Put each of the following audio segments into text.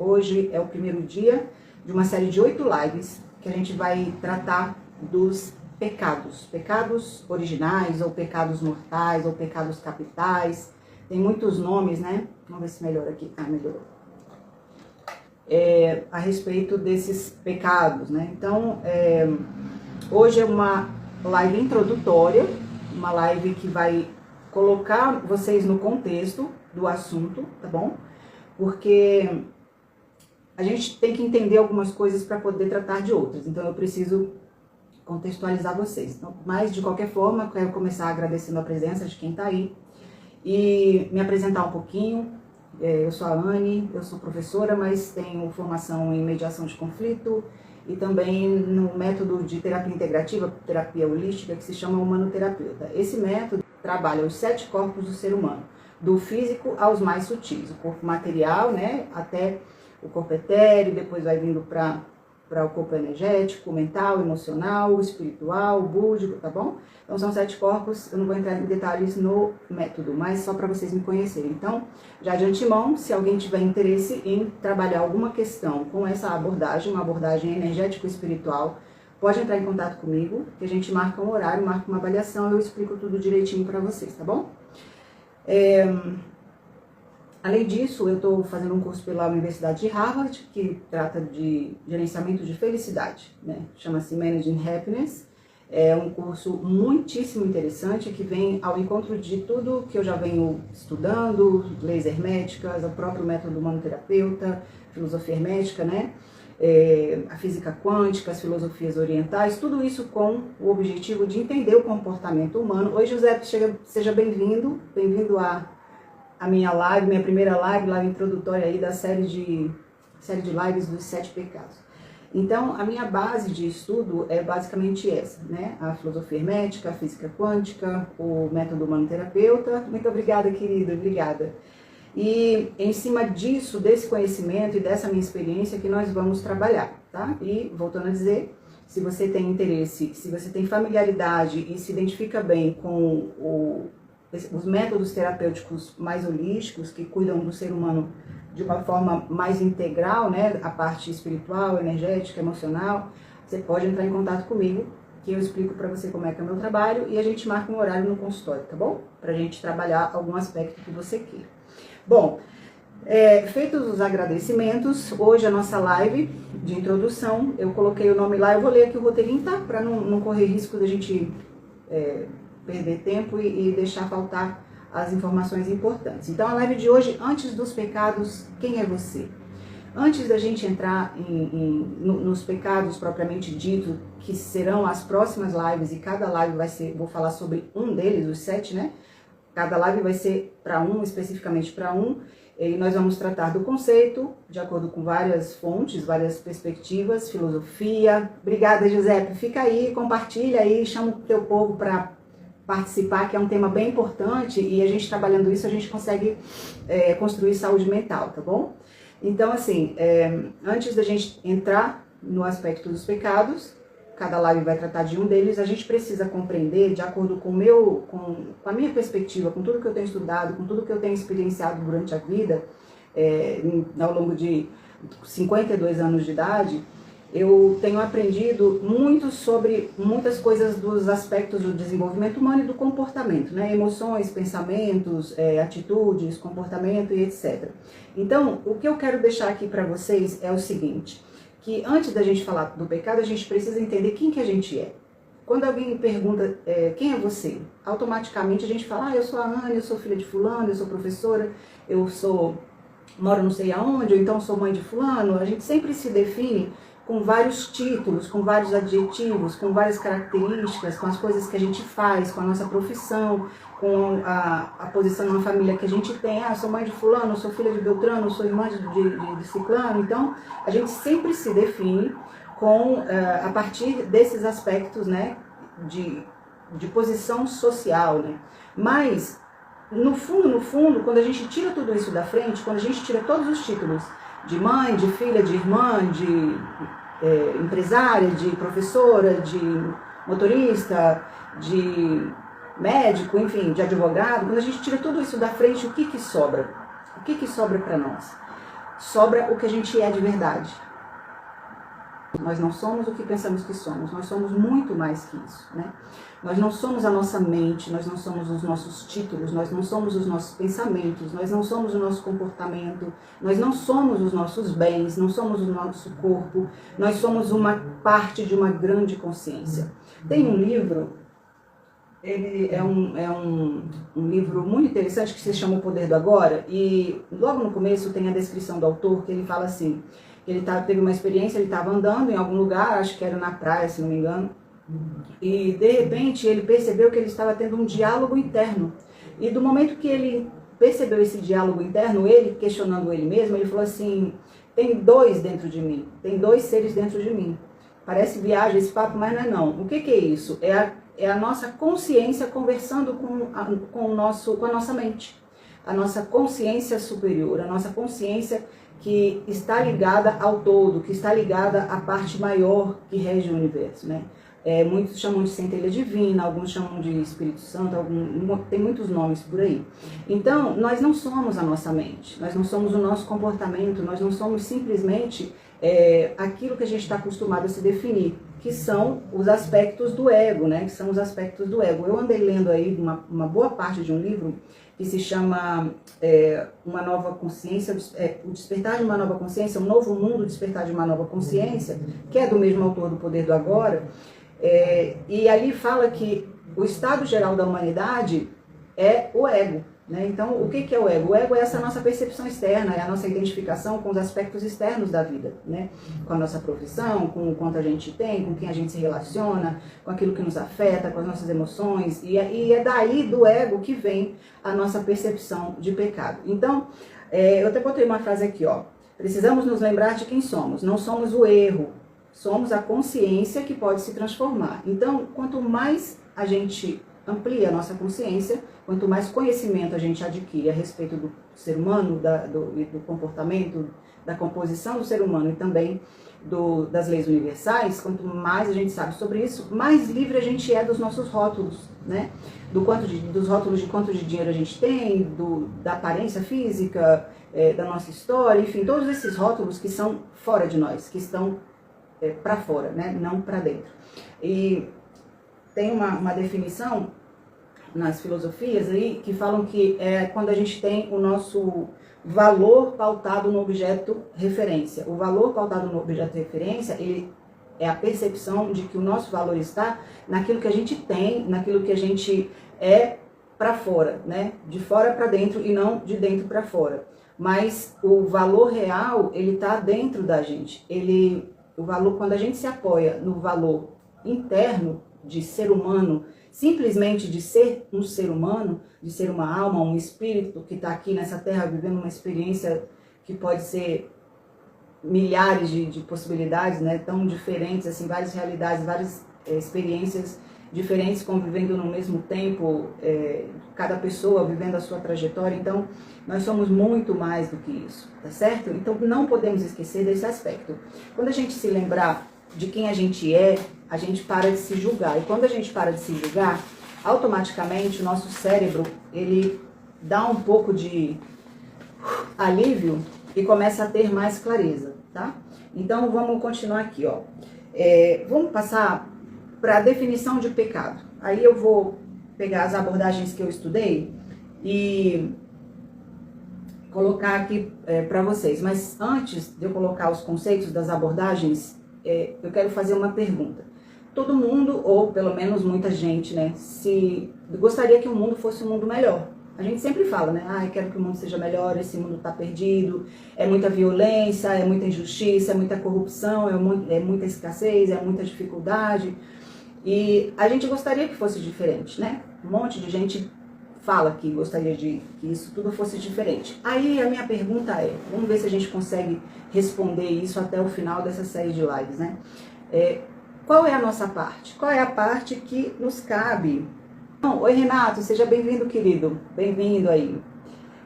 Hoje é o primeiro dia de uma série de 8 lives que a gente vai tratar dos pecados originais, ou pecados mortais, ou pecados capitais. Tem muitos nomes, né? Vamos ver se melhora aqui. Ah, melhorou. A respeito desses pecados, né? Então, hoje é uma live introdutória, uma live que vai colocar vocês no contexto do assunto, tá bom? Porque a gente tem que entender algumas coisas para poder tratar de outras, então eu preciso contextualizar vocês. Então, mas, de qualquer forma, eu quero começar agradecendo a presença de quem está aí e me apresentar um pouquinho. Eu sou a Anne, eu sou professora, mas tenho formação em mediação de conflito e também no método de terapia integrativa, terapia holística, que se chama humanoterapeuta. Esse método trabalha os 7 corpos do ser humano, do físico aos mais sutis, o corpo material, né, até o corpo etéreo, depois vai vindo para o corpo energético, mental, emocional, espiritual, búdico, tá bom? Então são 7 corpos, eu não vou entrar em detalhes no método, mas só para vocês me conhecerem. Então, já de antemão, se alguém tiver interesse em trabalhar alguma questão com essa abordagem, uma abordagem energético-espiritual, pode entrar em contato comigo, que a gente marca um horário, marca uma avaliação, eu explico tudo direitinho para vocês, tá bom? Além disso, eu estou fazendo um curso pela Universidade de Harvard, que trata de gerenciamento de felicidade, né? Chama-se Managing Happiness. É um curso muitíssimo interessante, que vem ao encontro de tudo que eu já venho estudando, leis herméticas, o próprio método humanoterapeuta, filosofia hermética, né? A física quântica, as filosofias orientais, tudo isso com o objetivo de entender o comportamento humano. Oi, José, seja bem-vindo, bem-vindo a minha live, minha primeira live introdutória aí da série de lives dos 7 pecados. Então, a minha base de estudo é basicamente essa, né? A filosofia hermética, a física quântica, o método humanoterapeuta. Muito obrigada, querido, obrigada. E em cima disso, desse conhecimento e dessa minha experiência que nós vamos trabalhar, tá? E, voltando a dizer, se você tem interesse, se você tem familiaridade e se identifica bem com os métodos terapêuticos mais holísticos, que cuidam do ser humano de uma forma mais integral, né, a parte espiritual, energética, emocional, você pode entrar em contato comigo, que eu explico para você como é que é o meu trabalho e a gente marca um horário no consultório, tá bom? Pra gente trabalhar algum aspecto que você queira. Bom, feitos os agradecimentos, hoje a nossa live de introdução, eu coloquei o nome lá, eu vou ler aqui o roteirinho, tá? Para não correr risco da gente perder tempo e deixar faltar as informações importantes. Então, a live de hoje, antes dos pecados, quem é você? Antes da gente entrar nos pecados propriamente dito, que serão as próximas lives, e cada live vai ser, vou falar sobre um deles, os 7, né? Cada live vai ser para especificamente para e nós vamos tratar do conceito, de acordo com várias fontes, várias perspectivas, filosofia. Obrigada, Giuseppe. Fica aí, compartilha aí, chama o teu povo para participar, que é um tema bem importante, e a gente trabalhando isso, a gente consegue construir saúde mental, tá bom? Então, assim, antes da gente entrar no aspecto dos pecados, cada live vai tratar de um deles, a gente precisa compreender, de acordo com a minha perspectiva, com tudo que eu tenho estudado, com tudo que eu tenho experienciado durante a vida, ao longo de 52 anos de idade, eu tenho aprendido muito sobre muitas coisas dos aspectos do desenvolvimento humano e do comportamento, né? Emoções, pensamentos, atitudes, comportamento e etc. Então, o que eu quero deixar aqui para vocês é o seguinte, que antes da gente falar do pecado, a gente precisa entender quem que a gente é. Quando alguém pergunta quem é você, automaticamente a gente fala, eu sou a Ana, eu sou filha de fulano, eu sou professora, eu moro não sei aonde, ou então sou mãe de fulano. A gente sempre se define com vários títulos, com vários adjetivos, com várias características, com as coisas que a gente faz, com a nossa profissão, com a posição na família que a gente tem. Eu sou mãe de fulano, eu sou filha de Beltrano, eu sou irmã de ciclano. Então, a gente sempre se define a partir desses aspectos, né, de posição social, né? Mas, no fundo, quando a gente tira tudo isso da frente, quando a gente tira todos os títulos de mãe, de filha, de irmã, de empresária, de professora, de motorista, de médico, enfim, de advogado, quando a gente tira tudo isso da frente, o que que sobra? O que que sobra para nós? sobra o que a gente é de verdade. Nós não somos o que pensamos que somos, nós somos muito mais que isso, né? Nós não somos a nossa mente, nós não somos os nossos títulos, nós não somos os nossos pensamentos, nós não somos o nosso comportamento, nós não somos os nossos bens, não somos o nosso corpo, nós somos uma parte de uma grande consciência. Tem um livro, ele é um livro muito interessante que se chama O Poder do Agora, e logo no começo tem a descrição do autor, que ele fala assim, ele teve uma experiência, ele estava andando em algum lugar, acho que era na praia, se não me engano, e de repente ele percebeu que ele estava tendo um diálogo interno. E do momento que ele percebeu esse diálogo interno, ele questionando ele mesmo, ele falou assim, tem dois dentro de mim, tem dois seres dentro de mim. Parece viagem esse papo, mas não é não. O que é isso? É a nossa consciência conversando com a nossa mente. A nossa consciência superior, a nossa consciência que está ligada ao todo, que está ligada à parte maior que rege o universo, né? Muitos chamam de centelha divina, alguns chamam de Espírito Santo, tem muitos nomes por aí. Então, nós não somos a nossa mente, nós não somos o nosso comportamento, nós não somos simplesmente aquilo que a gente está acostumado a se definir, que são os aspectos do ego, né? Que são os aspectos do ego. Eu andei lendo aí uma boa parte de um livro que se chama Uma Nova Consciência, O Despertar de uma Nova Consciência, Um Novo Mundo, Despertar de uma Nova Consciência, que é do mesmo autor do Poder do Agora, e ali fala que o estado geral da humanidade é o ego, né? Então, o que é o ego? O ego é essa nossa percepção externa, é a nossa identificação com os aspectos externos da vida, né? Com a nossa profissão, com o quanto a gente tem, com quem a gente se relaciona, com aquilo que nos afeta, com as nossas emoções, e é daí do ego que vem a nossa percepção de pecado. Então, eu até botei uma frase aqui, ó. Precisamos nos lembrar de quem somos. Não somos o erro, somos a consciência que pode se transformar. Então, quanto mais a gente amplia a nossa consciência, quanto mais conhecimento a gente adquire a respeito do ser humano, do comportamento, da composição do ser humano e também das leis universais, quanto mais a gente sabe sobre isso, mais livre a gente é dos nossos rótulos, né? Dos rótulos de quanto de dinheiro a gente tem, da aparência física, da nossa história, enfim, todos esses rótulos que são fora de nós, que estão para fora, né? Não para dentro. E tem uma definição nas filosofias aí que falam que é quando a gente tem o nosso valor pautado no objeto referência. O valor pautado no objeto referência, ele é a percepção de que o nosso valor está naquilo que a gente tem, naquilo que a gente é para fora, né? De fora para dentro e não de dentro para fora. Mas o valor real, ele está dentro da gente. O valor, quando a gente se apoia no valor interno de ser humano, simplesmente de ser um ser humano, de ser uma alma, um espírito que está aqui nessa terra vivendo uma experiência que pode ser milhares de possibilidades, né, tão diferentes, assim, várias realidades, várias experiências diferentes convivendo no mesmo tempo, cada pessoa vivendo a sua trajetória. Então, nós somos muito mais do que isso, tá certo? Então, não podemos esquecer desse aspecto. Quando a gente se lembrar de quem a gente para de se julgar. E quando a gente para de se julgar, automaticamente o nosso cérebro, ele dá um pouco de alívio e começa a ter mais clareza, tá? Então, vamos continuar aqui, ó. Vamos passar para a definição de pecado. Aí eu vou pegar as abordagens que eu estudei e colocar aqui para vocês. Mas antes de eu colocar os conceitos das abordagens, eu quero fazer uma pergunta. Todo mundo, ou pelo menos muita gente, né, gostaria que o mundo fosse um mundo melhor. A gente sempre fala, né, eu quero que o mundo seja melhor, esse mundo está perdido, é muita violência, é muita injustiça, é muita corrupção, é muita escassez, é muita dificuldade. E a gente gostaria que fosse diferente, né? Um monte de gente fala que gostaria que isso tudo fosse diferente. Aí a minha pergunta vamos ver se a gente consegue responder isso até o final dessa série de lives, né? Qual é a nossa parte? Qual é a parte que nos cabe? Então, oi Renato, seja bem-vindo, querido. Bem-vindo aí.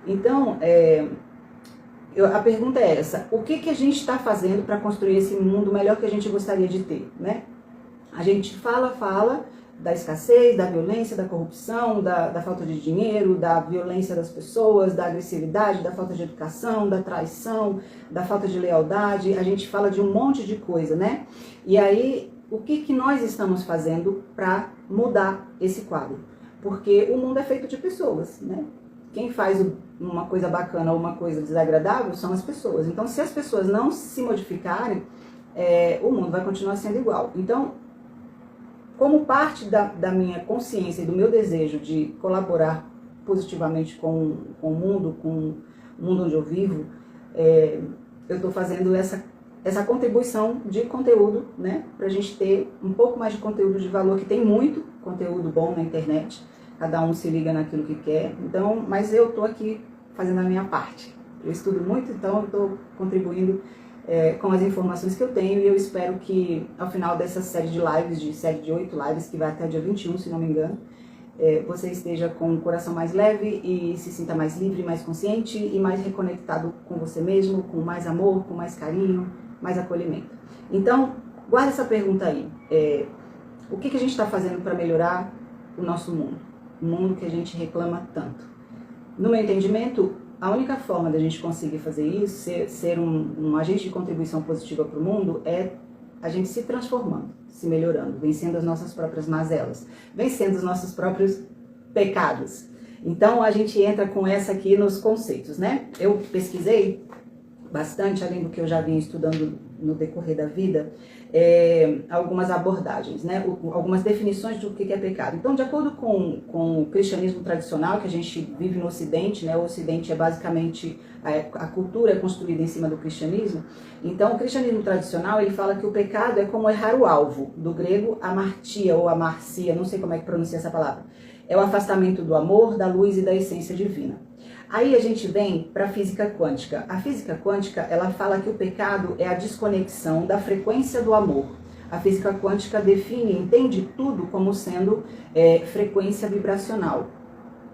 Então, a pergunta é essa. O que a gente está fazendo para construir esse mundo melhor que a gente gostaria de ter, né? A gente fala, da escassez, da violência, da corrupção, da falta de dinheiro, da violência das pessoas, da agressividade, da falta de educação, da traição, da falta de lealdade. A gente fala de um monte de coisa, né? E aí, o que nós estamos fazendo para mudar esse quadro? Porque o mundo é feito de pessoas, né? Quem faz uma coisa bacana ou uma coisa desagradável são as pessoas. Então, se as pessoas não se modificarem, o mundo vai continuar sendo igual. Então, como parte da minha consciência e do meu desejo de colaborar positivamente com o mundo onde eu vivo, eu estou fazendo essa contribuição de conteúdo, né, para a gente ter um pouco mais de conteúdo de valor, que tem muito conteúdo bom na internet, cada um se liga naquilo que quer, então, mas eu estou aqui fazendo a minha parte. Eu estudo muito, então eu estou contribuindo com as informações que eu tenho, e eu espero que ao final dessa série de lives, série de 8 lives, que vai até dia 21, se não me engano, você esteja com o coração mais leve e se sinta mais livre, mais consciente e mais reconectado com você mesmo, com mais amor, com mais carinho, mais acolhimento. Então, guarda essa pergunta aí. O que a gente está fazendo para melhorar o nosso mundo? O mundo que a gente reclama tanto. No meu entendimento, a única forma da gente conseguir fazer isso, ser um agente de contribuição positiva para o mundo, é a gente se transformando, se melhorando, vencendo as nossas próprias mazelas, vencendo os nossos próprios pecados. Então, a gente entra com essa aqui nos conceitos, né? Eu pesquisei bastante, além do que eu já vinha estudando no decorrer da vida, algumas abordagens, né? Algumas definições do que é pecado. Então, de acordo com o cristianismo tradicional, que a gente vive no Ocidente, né? O Ocidente é basicamente, a cultura é construída em cima do cristianismo. Então, o cristianismo tradicional, ele fala que o pecado é como errar o alvo, do grego amartia ou amarcia, não sei como é que pronuncia essa palavra. É o afastamento do amor, da luz e da essência divina. Aí a gente vem para a física quântica. A física quântica, ela fala que o pecado é a desconexão da frequência do amor. A física quântica entende tudo como sendo frequência vibracional,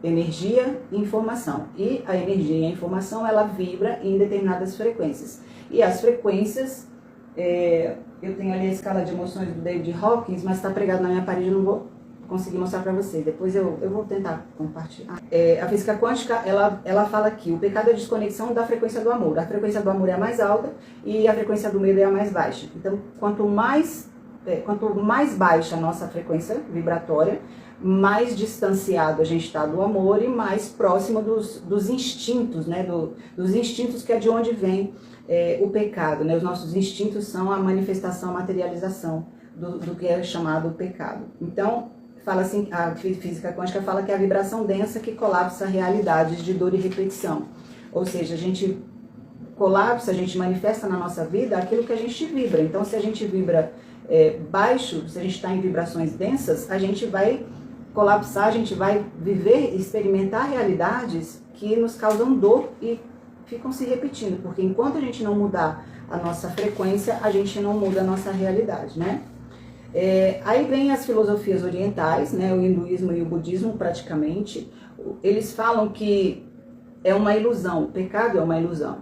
energia e informação. E a energia e a informação, ela vibra em determinadas frequências. E as frequências, eu tenho ali a escala de emoções do David Hawkins, mas está pregado na minha parede, eu não vou conseguir mostrar para você. Depois eu vou tentar compartilhar. A física quântica, ela fala que o pecado é a desconexão da frequência do amor. A frequência do amor é a mais alta e a frequência do medo é a mais baixa. Então, quanto mais baixa a nossa frequência vibratória, mais distanciado a gente está do amor e mais próximo dos instintos, né? Dos instintos, que é de onde vem o pecado, né? Os nossos instintos são a manifestação, a materialização do que é chamado pecado. Então, fala assim, a física quântica fala que é a vibração densa que colapsa realidades de dor e repetição. Ou seja, a gente colapsa, a gente manifesta na nossa vida aquilo que a gente vibra. Então, se a gente vibra baixo, se a gente está em vibrações densas, a gente vai colapsar, a gente vai viver, experimentar realidades que nos causam dor e ficam se repetindo. Porque enquanto a gente não mudar a nossa frequência, a gente não muda a nossa realidade, né? Aí vem as filosofias orientais, né, o hinduísmo e o budismo praticamente, eles falam que é uma ilusão, o pecado é uma ilusão,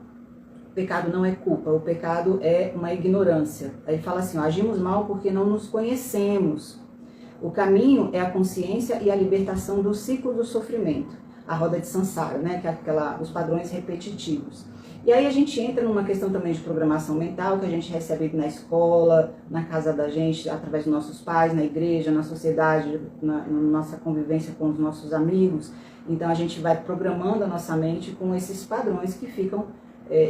o pecado não é culpa, o pecado é uma ignorância. Aí fala assim, agimos mal porque não nos conhecemos, o caminho é a consciência e a libertação do ciclo do sofrimento, a roda de samsara, né, que é os padrões repetitivos. E aí a gente entra numa questão também de programação mental, que a gente recebe na escola, na casa da gente, através dos nossos pais, na igreja, na sociedade, na nossa convivência com os nossos amigos. Então a gente vai programando a nossa mente com esses padrões que ficam,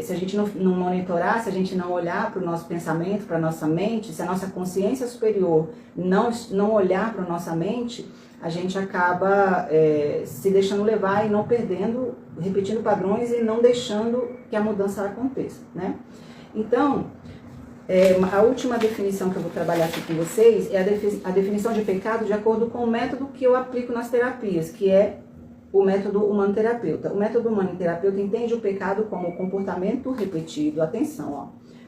se a gente não monitorar, se a gente não olhar para o nosso pensamento, para a nossa mente, se a nossa consciência superior não olhar para a nossa mente, a gente acaba se deixando levar e não perdendo, repetindo padrões e não deixando que a mudança aconteça, né? Então, a última definição que eu vou trabalhar aqui com vocês é a definição de pecado de acordo com o método que eu aplico nas terapias, que é o método humanoterapeuta. O método humanoterapeuta entende o pecado como comportamento repetido, atenção, ó,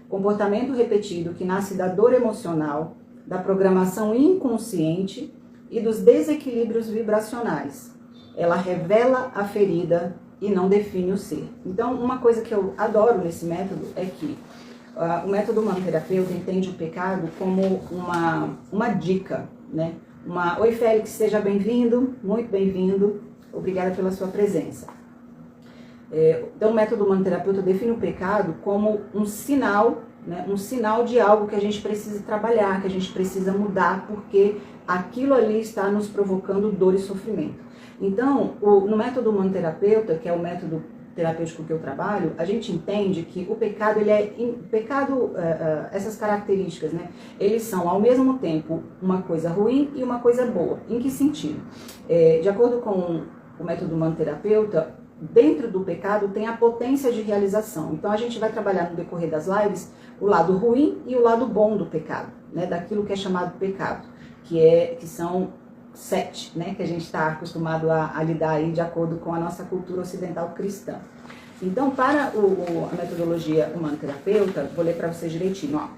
comportamento repetido que nasce da dor emocional, da programação inconsciente e dos desequilíbrios vibracionais. Ela revela a ferida e não define o ser. Então, uma coisa que eu adoro nesse método é que o método humanoterapeuta entende o pecado como uma dica, né? Oi, Félix, seja bem-vindo, muito bem-vindo. Obrigada pela sua presença. Então, o método humano terapeuta define o pecado como um sinal, né, um sinal de algo que a gente precisa trabalhar, que a gente precisa mudar, porque aquilo ali está nos provocando dor e sofrimento. Então, no método humano terapeuta, que é o método terapêutico que eu trabalho, a gente entende que o pecado, essas características, né, eles são ao mesmo tempo uma coisa ruim e uma coisa boa. Em que sentido? De acordo com o método humano terapeuta, dentro do pecado tem a potência de realização. Então a gente vai trabalhar no decorrer das lives o lado ruim e o lado bom do pecado, né, daquilo que é chamado pecado, que são 7, né, que a gente está acostumado a lidar aí de acordo com a nossa cultura ocidental cristã. Então, para a metodologia humano-terapeuta, vou ler para vocês direitinho, ó.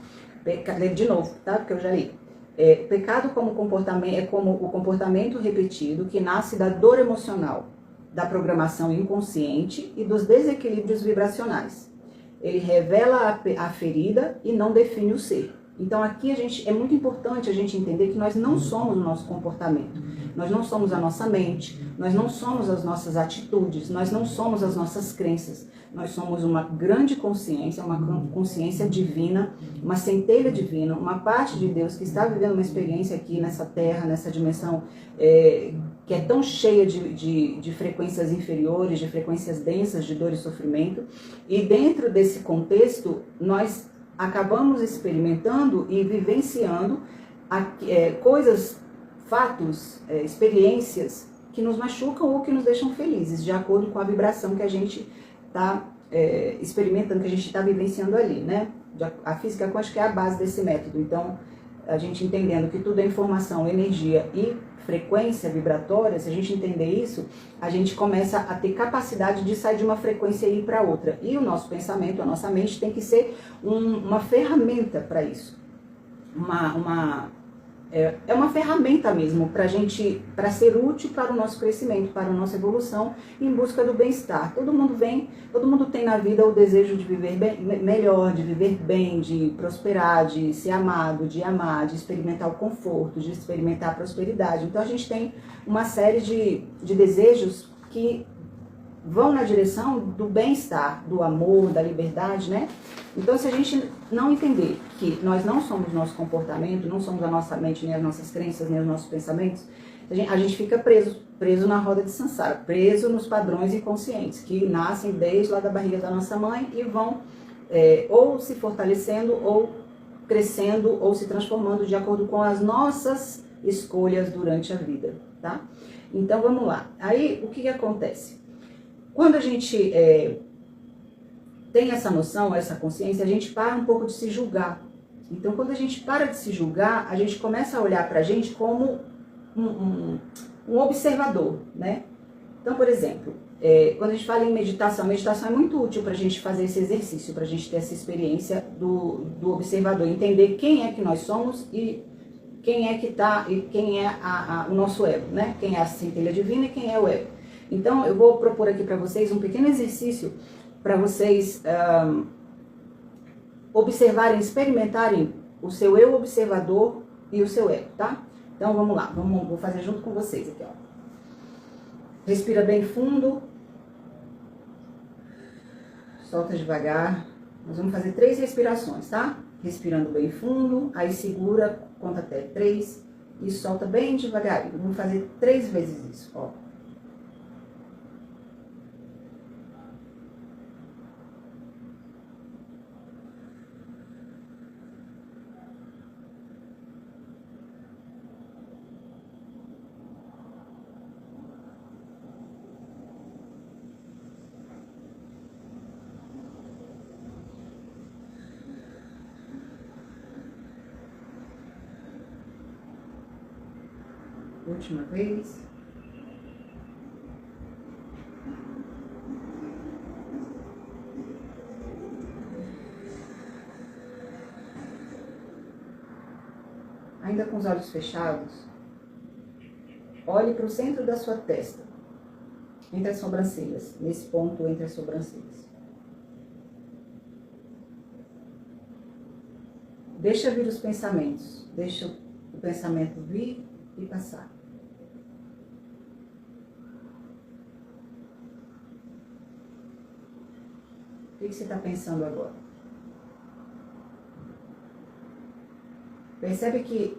Ler de novo, tá? Porque eu já li. O pecado como comportamento, é como o comportamento repetido que nasce da dor emocional, da programação inconsciente e dos desequilíbrios vibracionais. Ele revela a ferida e não define o ser. Então aqui é muito importante a gente entender que nós não somos o nosso comportamento, nós não somos a nossa mente, nós não somos as nossas atitudes, nós não somos as nossas crenças, nós somos uma grande consciência, uma consciência divina, uma centelha divina, uma parte de Deus que está vivendo uma experiência aqui nessa terra, nessa dimensão que é tão cheia de frequências inferiores, de frequências densas de dor e sofrimento, e dentro desse contexto nós acabamos experimentando e vivenciando coisas, fatos, experiências que nos machucam ou que nos deixam felizes, de acordo com a vibração que a gente está experimentando, que a gente está vivenciando ali, né? A física quântica é a base desse método. Então, a gente entendendo que tudo é informação, energia e frequência vibratória, se a gente entender isso, a gente começa a ter capacidade de sair de uma frequência e ir para outra. E o nosso pensamento, a nossa mente tem que ser uma ferramenta para isso. É uma ferramenta mesmo para ser útil para o nosso crescimento, para a nossa evolução, em busca do bem-estar. Todo mundo tem na vida o desejo de viver melhor, de viver bem, de prosperar, de ser amado, de amar, de experimentar o conforto, de experimentar a prosperidade. Então a gente tem uma série de desejos que vão na direção do bem-estar, do amor, da liberdade, né? Então, se a gente não entender que nós não somos nosso comportamento, não somos a nossa mente, nem as nossas crenças, nem os nossos pensamentos, a gente fica preso na roda de Sansara, preso nos padrões inconscientes, que nascem desde lá da barriga da nossa mãe e vão ou se fortalecendo, ou crescendo, ou se transformando de acordo com as nossas escolhas durante a vida, tá? Então, vamos lá. Aí, o que acontece? Quando a gente tem essa noção, essa consciência, a gente para um pouco de se julgar. Então, quando a gente para de se julgar, a gente começa a olhar para a gente como um observador, né? Então, por exemplo, quando a gente fala em meditação, a meditação é muito útil para a gente fazer esse exercício, para a gente ter essa experiência do observador, entender quem é que nós somos e quem é que está, e quem é o nosso ego, né? Quem é a centelha divina e quem é o ego. Então, eu vou propor aqui para vocês um pequeno exercício para vocês observarem, experimentarem o seu eu observador e o seu ego, tá? Então, vamos lá, vou fazer junto com vocês aqui, ó. Respira bem fundo. Solta devagar. Nós vamos fazer 3 respirações, tá? Respirando bem fundo, aí segura, conta até 3 e solta bem devagarinho. Vamos fazer 3 vezes isso, ó. Última vez. Ainda com os olhos fechados, olhe para o centro da sua testa, entre as sobrancelhas, nesse ponto entre as sobrancelhas. Deixa vir os pensamentos, deixa o pensamento vir e passar. O que você está pensando agora? Percebe que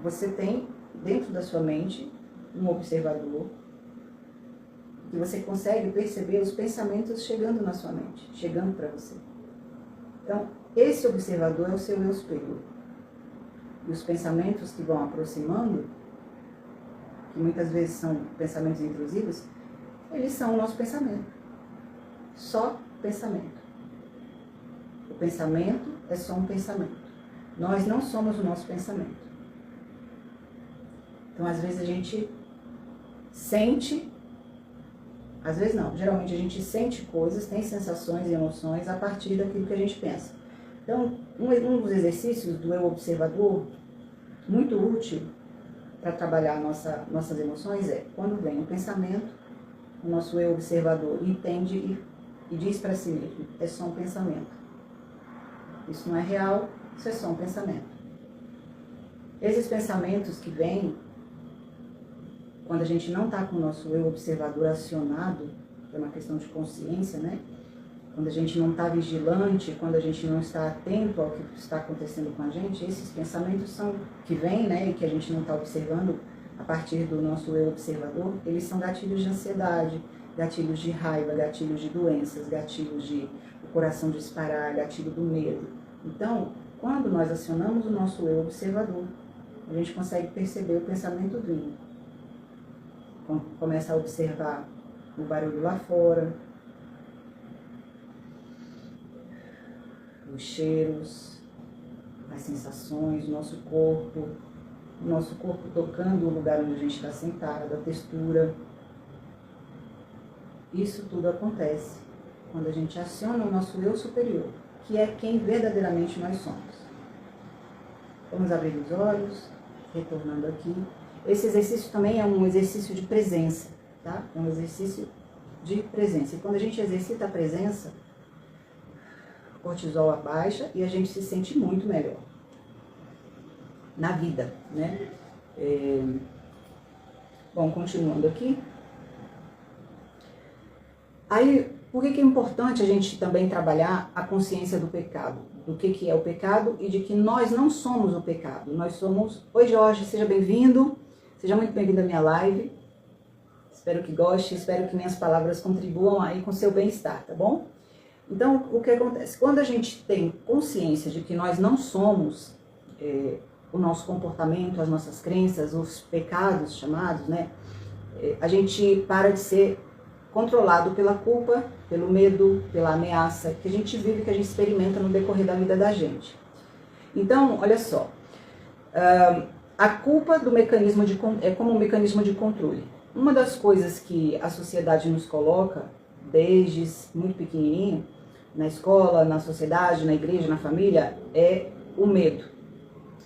você tem dentro da sua mente um observador, que você consegue perceber os pensamentos chegando na sua mente, chegando para você. Então, esse observador é o seu eu superior. E os pensamentos que vão aproximando, que muitas vezes são pensamentos intrusivos, eles são o nosso pensamento. Só pensamento. O pensamento é só um pensamento. Nós não somos o nosso pensamento. Então, às vezes a gente sente, às vezes não, geralmente a gente sente coisas, tem sensações e emoções a partir daquilo que a gente pensa. Então, um dos exercícios do eu observador, muito útil para trabalhar nossas emoções, é quando vem um pensamento, o nosso eu observador entende e diz para si mesmo, é só um pensamento. Isso não é real, isso é só um pensamento. Esses pensamentos que vêm, quando a gente não está com o nosso eu observador acionado, é uma questão de consciência, né? Quando a gente não está vigilante, quando a gente não está atento ao que está acontecendo com a gente, esses pensamentos são que vêm, né, e que a gente não está observando a partir do nosso eu observador, eles são gatilhos de ansiedade, gatilhos de raiva, gatilhos de doenças, gatilhos de o coração disparar, gatilho do medo. Então, quando nós acionamos o nosso eu observador, a gente consegue perceber o pensamento vindo. Começa a observar o barulho lá fora, os cheiros, as sensações, o nosso corpo tocando o lugar onde a gente está sentado, a textura. Isso tudo acontece quando a gente aciona o nosso eu superior, que é quem verdadeiramente nós somos. Vamos abrir os olhos, retornando aqui. Esse exercício também é um exercício de presença, tá? É um exercício de presença. E quando a gente exercita a presença, o cortisol abaixa e a gente se sente muito melhor na vida, né? Bom, continuando aqui. Aí, por que é importante a gente também trabalhar a consciência do pecado? Do que é o pecado e de que nós não somos o pecado. Nós somos... Oi, Jorge, seja bem-vindo. Seja muito bem-vindo à minha live. Espero que goste, espero que minhas palavras contribuam aí com o seu bem-estar, tá bom? Então, o que acontece? Quando a gente tem consciência de que nós não somos o nosso comportamento, as nossas crenças, os pecados chamados, né? A gente para de ser controlado pela culpa, pelo medo, pela ameaça que a gente vive, que a gente experimenta no decorrer da vida da gente. Então, olha só, a culpa do mecanismo é como um mecanismo de controle. Uma das coisas que a sociedade nos coloca, desde muito pequenininho, na escola, na sociedade, na igreja, na família, é o medo,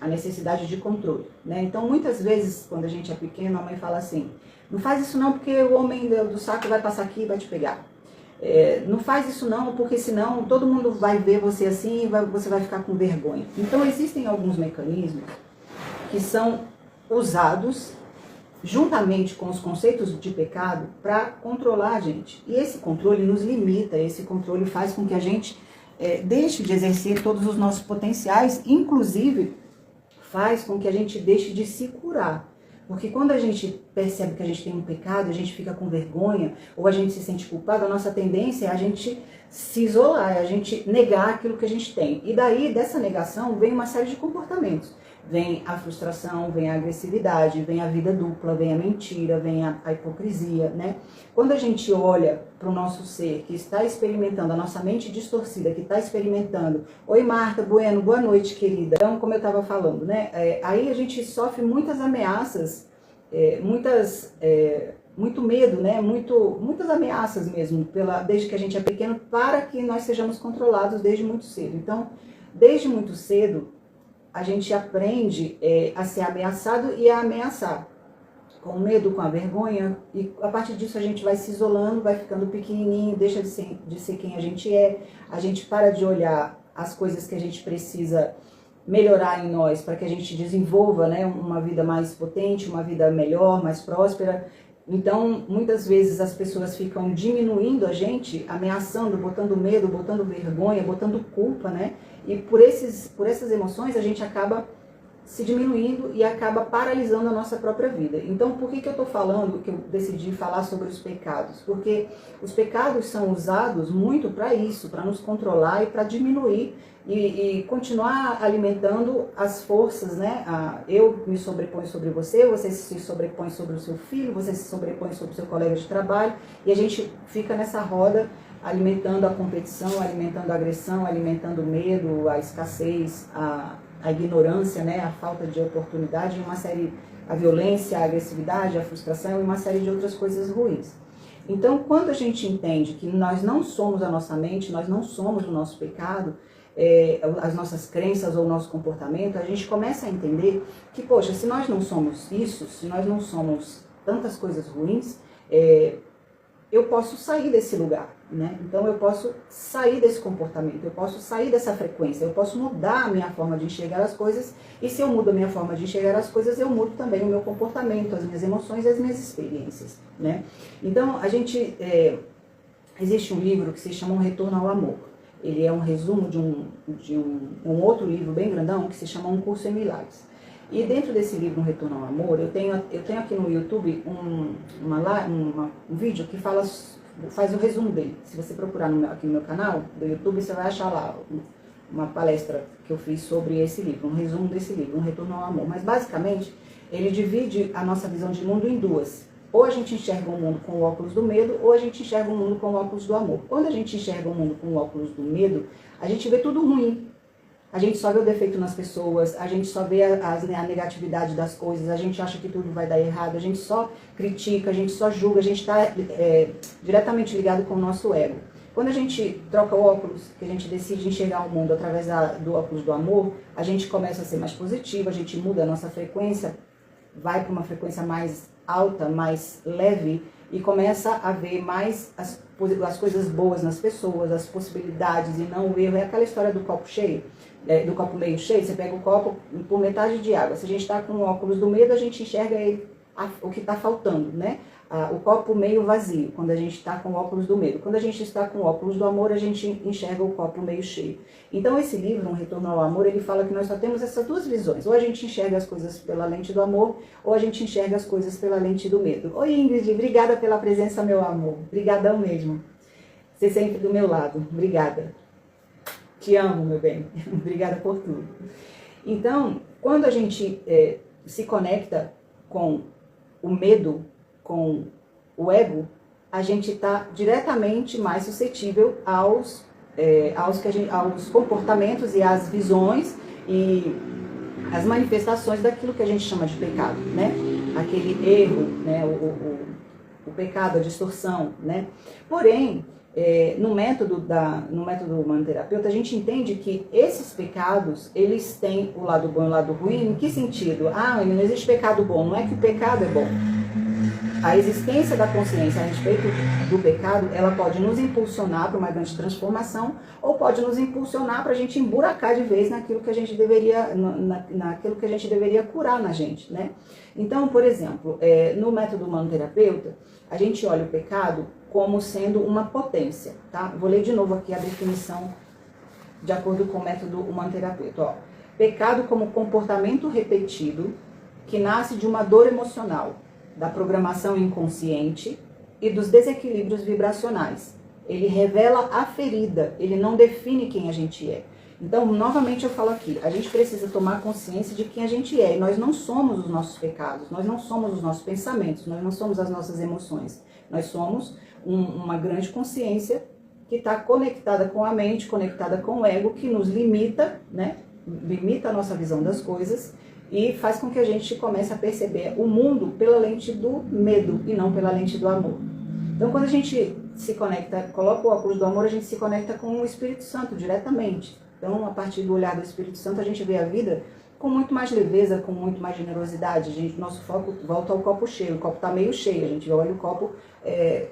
a necessidade de controle, né? Então, muitas vezes, quando a gente é pequeno, a mãe fala assim, não faz isso não porque o homem do saco vai passar aqui e vai te pegar. Não faz isso não porque senão todo mundo vai ver você assim e você vai ficar com vergonha. Então, existem alguns mecanismos que são usados juntamente com os conceitos de pecado para controlar a gente. E esse controle nos limita, esse controle faz com que a gente deixe de exercer todos os nossos potenciais, inclusive faz com que a gente deixe de se curar. Porque quando a gente percebe que a gente tem um pecado, a gente fica com vergonha, ou a gente se sente culpado, a nossa tendência é a gente se isolar, é a gente negar aquilo que a gente tem. E daí, dessa negação, vem uma série de comportamentos. Vem a frustração, vem a agressividade, vem a vida dupla, vem a mentira, vem a hipocrisia, né? Quando a gente olha para o nosso ser que está experimentando, a nossa mente distorcida que está experimentando, oi Marta, Bueno, boa noite querida. Então, como eu estava falando, né? Aí a gente sofre muitas ameaças, muito medo, né? Muitas ameaças mesmo, desde que a gente é pequeno, para que nós sejamos controlados desde muito cedo. Então, desde muito cedo, a gente aprende a ser ameaçado e a ameaçar, com o medo, com a vergonha, e a partir disso a gente vai se isolando, vai ficando pequenininho, deixa de ser quem a gente é, a gente para de olhar as coisas que a gente precisa melhorar em nós, para que a gente desenvolva, né, uma vida mais potente, uma vida melhor, mais próspera. Então, muitas vezes as pessoas ficam diminuindo a gente, ameaçando, botando medo, botando vergonha, botando culpa, né? E por essas emoções a gente acaba se diminuindo e acaba paralisando a nossa própria vida. Então, por que eu estou falando, que eu decidi falar sobre os pecados? Porque os pecados são usados muito para isso, para nos controlar e para diminuir e continuar alimentando as forças, né? Eu me sobreponho sobre você se sobrepõe sobre o seu filho, você se sobrepõe sobre o seu colega de trabalho, e a gente fica nessa roda alimentando a competição, alimentando a agressão, alimentando o medo, a escassez, a ignorância, né, a falta de oportunidade, a violência, a agressividade, a frustração e uma série de outras coisas ruins. Então, quando a gente entende que nós não somos a nossa mente, nós não somos o nosso pecado, as nossas crenças ou o nosso comportamento, a gente começa a entender que, poxa, se nós não somos isso, se nós não somos tantas coisas ruins, eu posso sair desse lugar, né? Então eu posso sair desse comportamento, eu posso sair dessa frequência, eu posso mudar a minha forma de enxergar as coisas, e se eu mudo a minha forma de enxergar as coisas, eu mudo também o meu comportamento, as minhas emoções e as minhas experiências, né? Então existe um livro que se chama Um Retorno ao Amor. Ele é um resumo de um outro livro bem grandão que se chama Um Curso em Milagres. E dentro desse livro, Um Retorno ao Amor, eu tenho aqui no YouTube um vídeo que faz o resumo dele. Se você procurar aqui no meu canal do YouTube, você vai achar lá uma palestra que eu fiz sobre esse livro, um resumo desse livro, Um Retorno ao Amor. Mas basicamente, ele divide a nossa visão de mundo em duas. Ou a gente enxerga o mundo com o óculos do medo, ou a gente enxerga o mundo com o óculos do amor. Quando a gente enxerga o mundo com o óculos do medo, a gente vê tudo ruim. A gente só vê o defeito nas pessoas, a gente só vê a negatividade das coisas, a gente acha que tudo vai dar errado, a gente só critica, a gente só julga, a gente está diretamente ligado com o nosso ego. Quando a gente troca o óculos, que a gente decide enxergar o mundo através do óculos do amor, a gente começa a ser mais positivo, a gente muda a nossa frequência, vai para uma frequência mais alta, mais leve, e começa a ver mais as coisas boas nas pessoas, as possibilidades e não o erro. É aquela história do copo cheio, do copo meio cheio. Você pega o copo por metade de água. Se a gente está com o óculos do medo, a gente enxerga o que está faltando, né? O copo meio vazio, quando a gente está com o óculos do medo. Quando a gente está com o óculos do amor, a gente enxerga o copo meio cheio. Então esse livro, Um Retorno ao Amor, ele fala que nós só temos essas duas visões. Ou a gente enxerga as coisas pela lente do amor, ou a gente enxerga as coisas pela lente do medo. Oi Ingrid, obrigada pela presença, meu amor. Obrigadão mesmo. Você sempre do meu lado. Obrigada. Te amo, meu bem. Obrigada por tudo. Então, quando a gente se conecta com o medo, com o ego, a gente está diretamente mais suscetível aos comportamentos e às visões e às manifestações daquilo que a gente chama de pecado, né? Aquele erro, né? O pecado, a distorção, né? Porém, no método humanoterapeuta, a gente entende que esses pecados, eles têm o lado bom e o lado ruim. Em que sentido? Não existe pecado bom, não é que o pecado é bom. A existência da consciência a respeito do pecado, ela pode nos impulsionar para uma grande transformação, ou pode nos impulsionar para a gente emburacar de vez naquilo que a gente deveria curar na gente, né? Então, por exemplo, no método humanoterapeuta, a gente olha o pecado como sendo uma potência, tá? Vou ler de novo aqui a definição de acordo com o método humanoterapeuta. Pecado como comportamento repetido que nasce de uma dor emocional, da programação inconsciente e dos desequilíbrios vibracionais. Ele revela a ferida, ele não define quem a gente é. Então, novamente eu falo aqui, a gente precisa tomar consciência de quem a gente é. E nós não somos os nossos pecados, nós não somos os nossos pensamentos, nós não somos as nossas emoções. Nós somos uma grande consciência que está conectada com a mente, conectada com o ego, que nos limita, né? Limita a nossa visão das coisas e faz com que a gente comece a perceber o mundo pela lente do medo e não pela lente do amor. Então, quando a gente se conecta, coloca o óculos do amor, a gente se conecta com o Espírito Santo diretamente. Então, a partir do olhar do Espírito Santo, a gente vê a vida com muito mais leveza, com muito mais generosidade. Nosso foco volta ao copo cheio. O copo está meio cheio, a gente olha o copo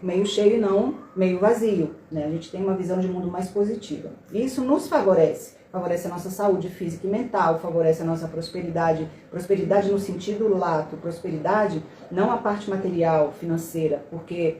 meio cheio e não meio vazio, né? A gente tem uma visão de mundo mais positiva. Isso nos favorece a nossa saúde física e mental, favorece a nossa prosperidade, prosperidade no sentido lato, prosperidade não a parte material, financeira, porque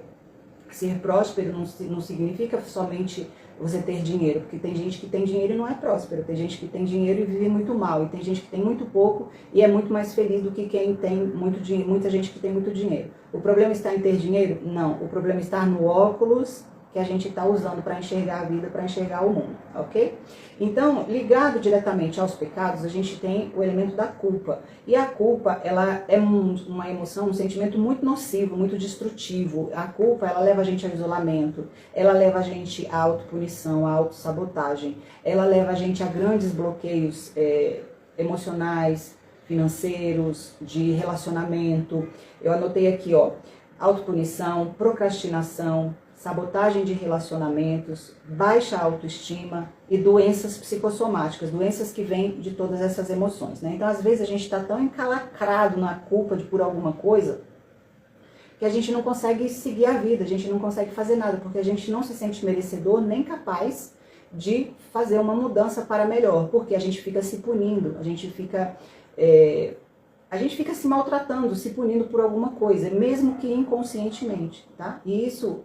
ser próspero não significa somente você ter dinheiro, porque tem gente que tem dinheiro e não é próspero, tem gente que tem dinheiro e vive muito mal, e tem gente que tem muito pouco e é muito mais feliz do que quem tem muito dinheiro, muita gente que tem muito dinheiro. O problema está em ter dinheiro? Não, o problema está no óculos que a gente está usando para enxergar a vida, para enxergar o mundo, ok? Então, ligado diretamente aos pecados, a gente tem o elemento da culpa. E a culpa, ela é uma emoção, um sentimento muito nocivo, muito destrutivo. A culpa, ela leva a gente ao isolamento, ela leva a gente à autopunição, à autossabotagem, ela leva a gente a grandes bloqueios emocionais, financeiros, de relacionamento. Eu anotei aqui, ó, autopunição, procrastinação, sabotagem de relacionamentos, baixa autoestima e doenças psicossomáticas, doenças que vêm de todas essas emoções, né? Então, às vezes, a gente está tão encalacrado na culpa por alguma coisa que a gente não consegue seguir a vida, a gente não consegue fazer nada, porque a gente não se sente merecedor nem capaz de fazer uma mudança para melhor, porque a gente fica se punindo, a gente fica se maltratando, se punindo por alguma coisa, mesmo que inconscientemente, tá? E isso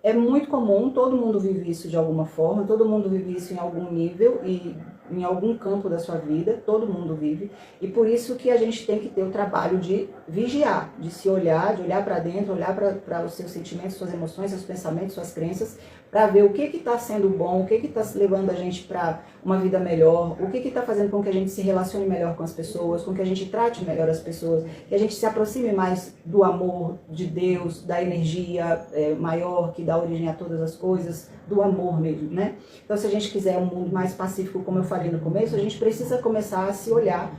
é muito comum, todo mundo vive isso de alguma forma, todo mundo vive isso em algum nível e em algum campo da sua vida, todo mundo vive. E por isso que a gente tem que ter o trabalho de vigiar, de se olhar, de olhar para dentro, olhar para os seus sentimentos, suas emoções, seus pensamentos, suas crenças, para ver o que está sendo bom, o que está levando a gente para uma vida melhor, o que está fazendo com que a gente se relacione melhor com as pessoas, com que a gente trate melhor as pessoas, que a gente se aproxime mais do amor de Deus, da energia maior que dá origem a todas as coisas, do amor mesmo, né? Então, se a gente quiser um mundo mais pacífico, como eu falei no começo, a gente precisa começar a se olhar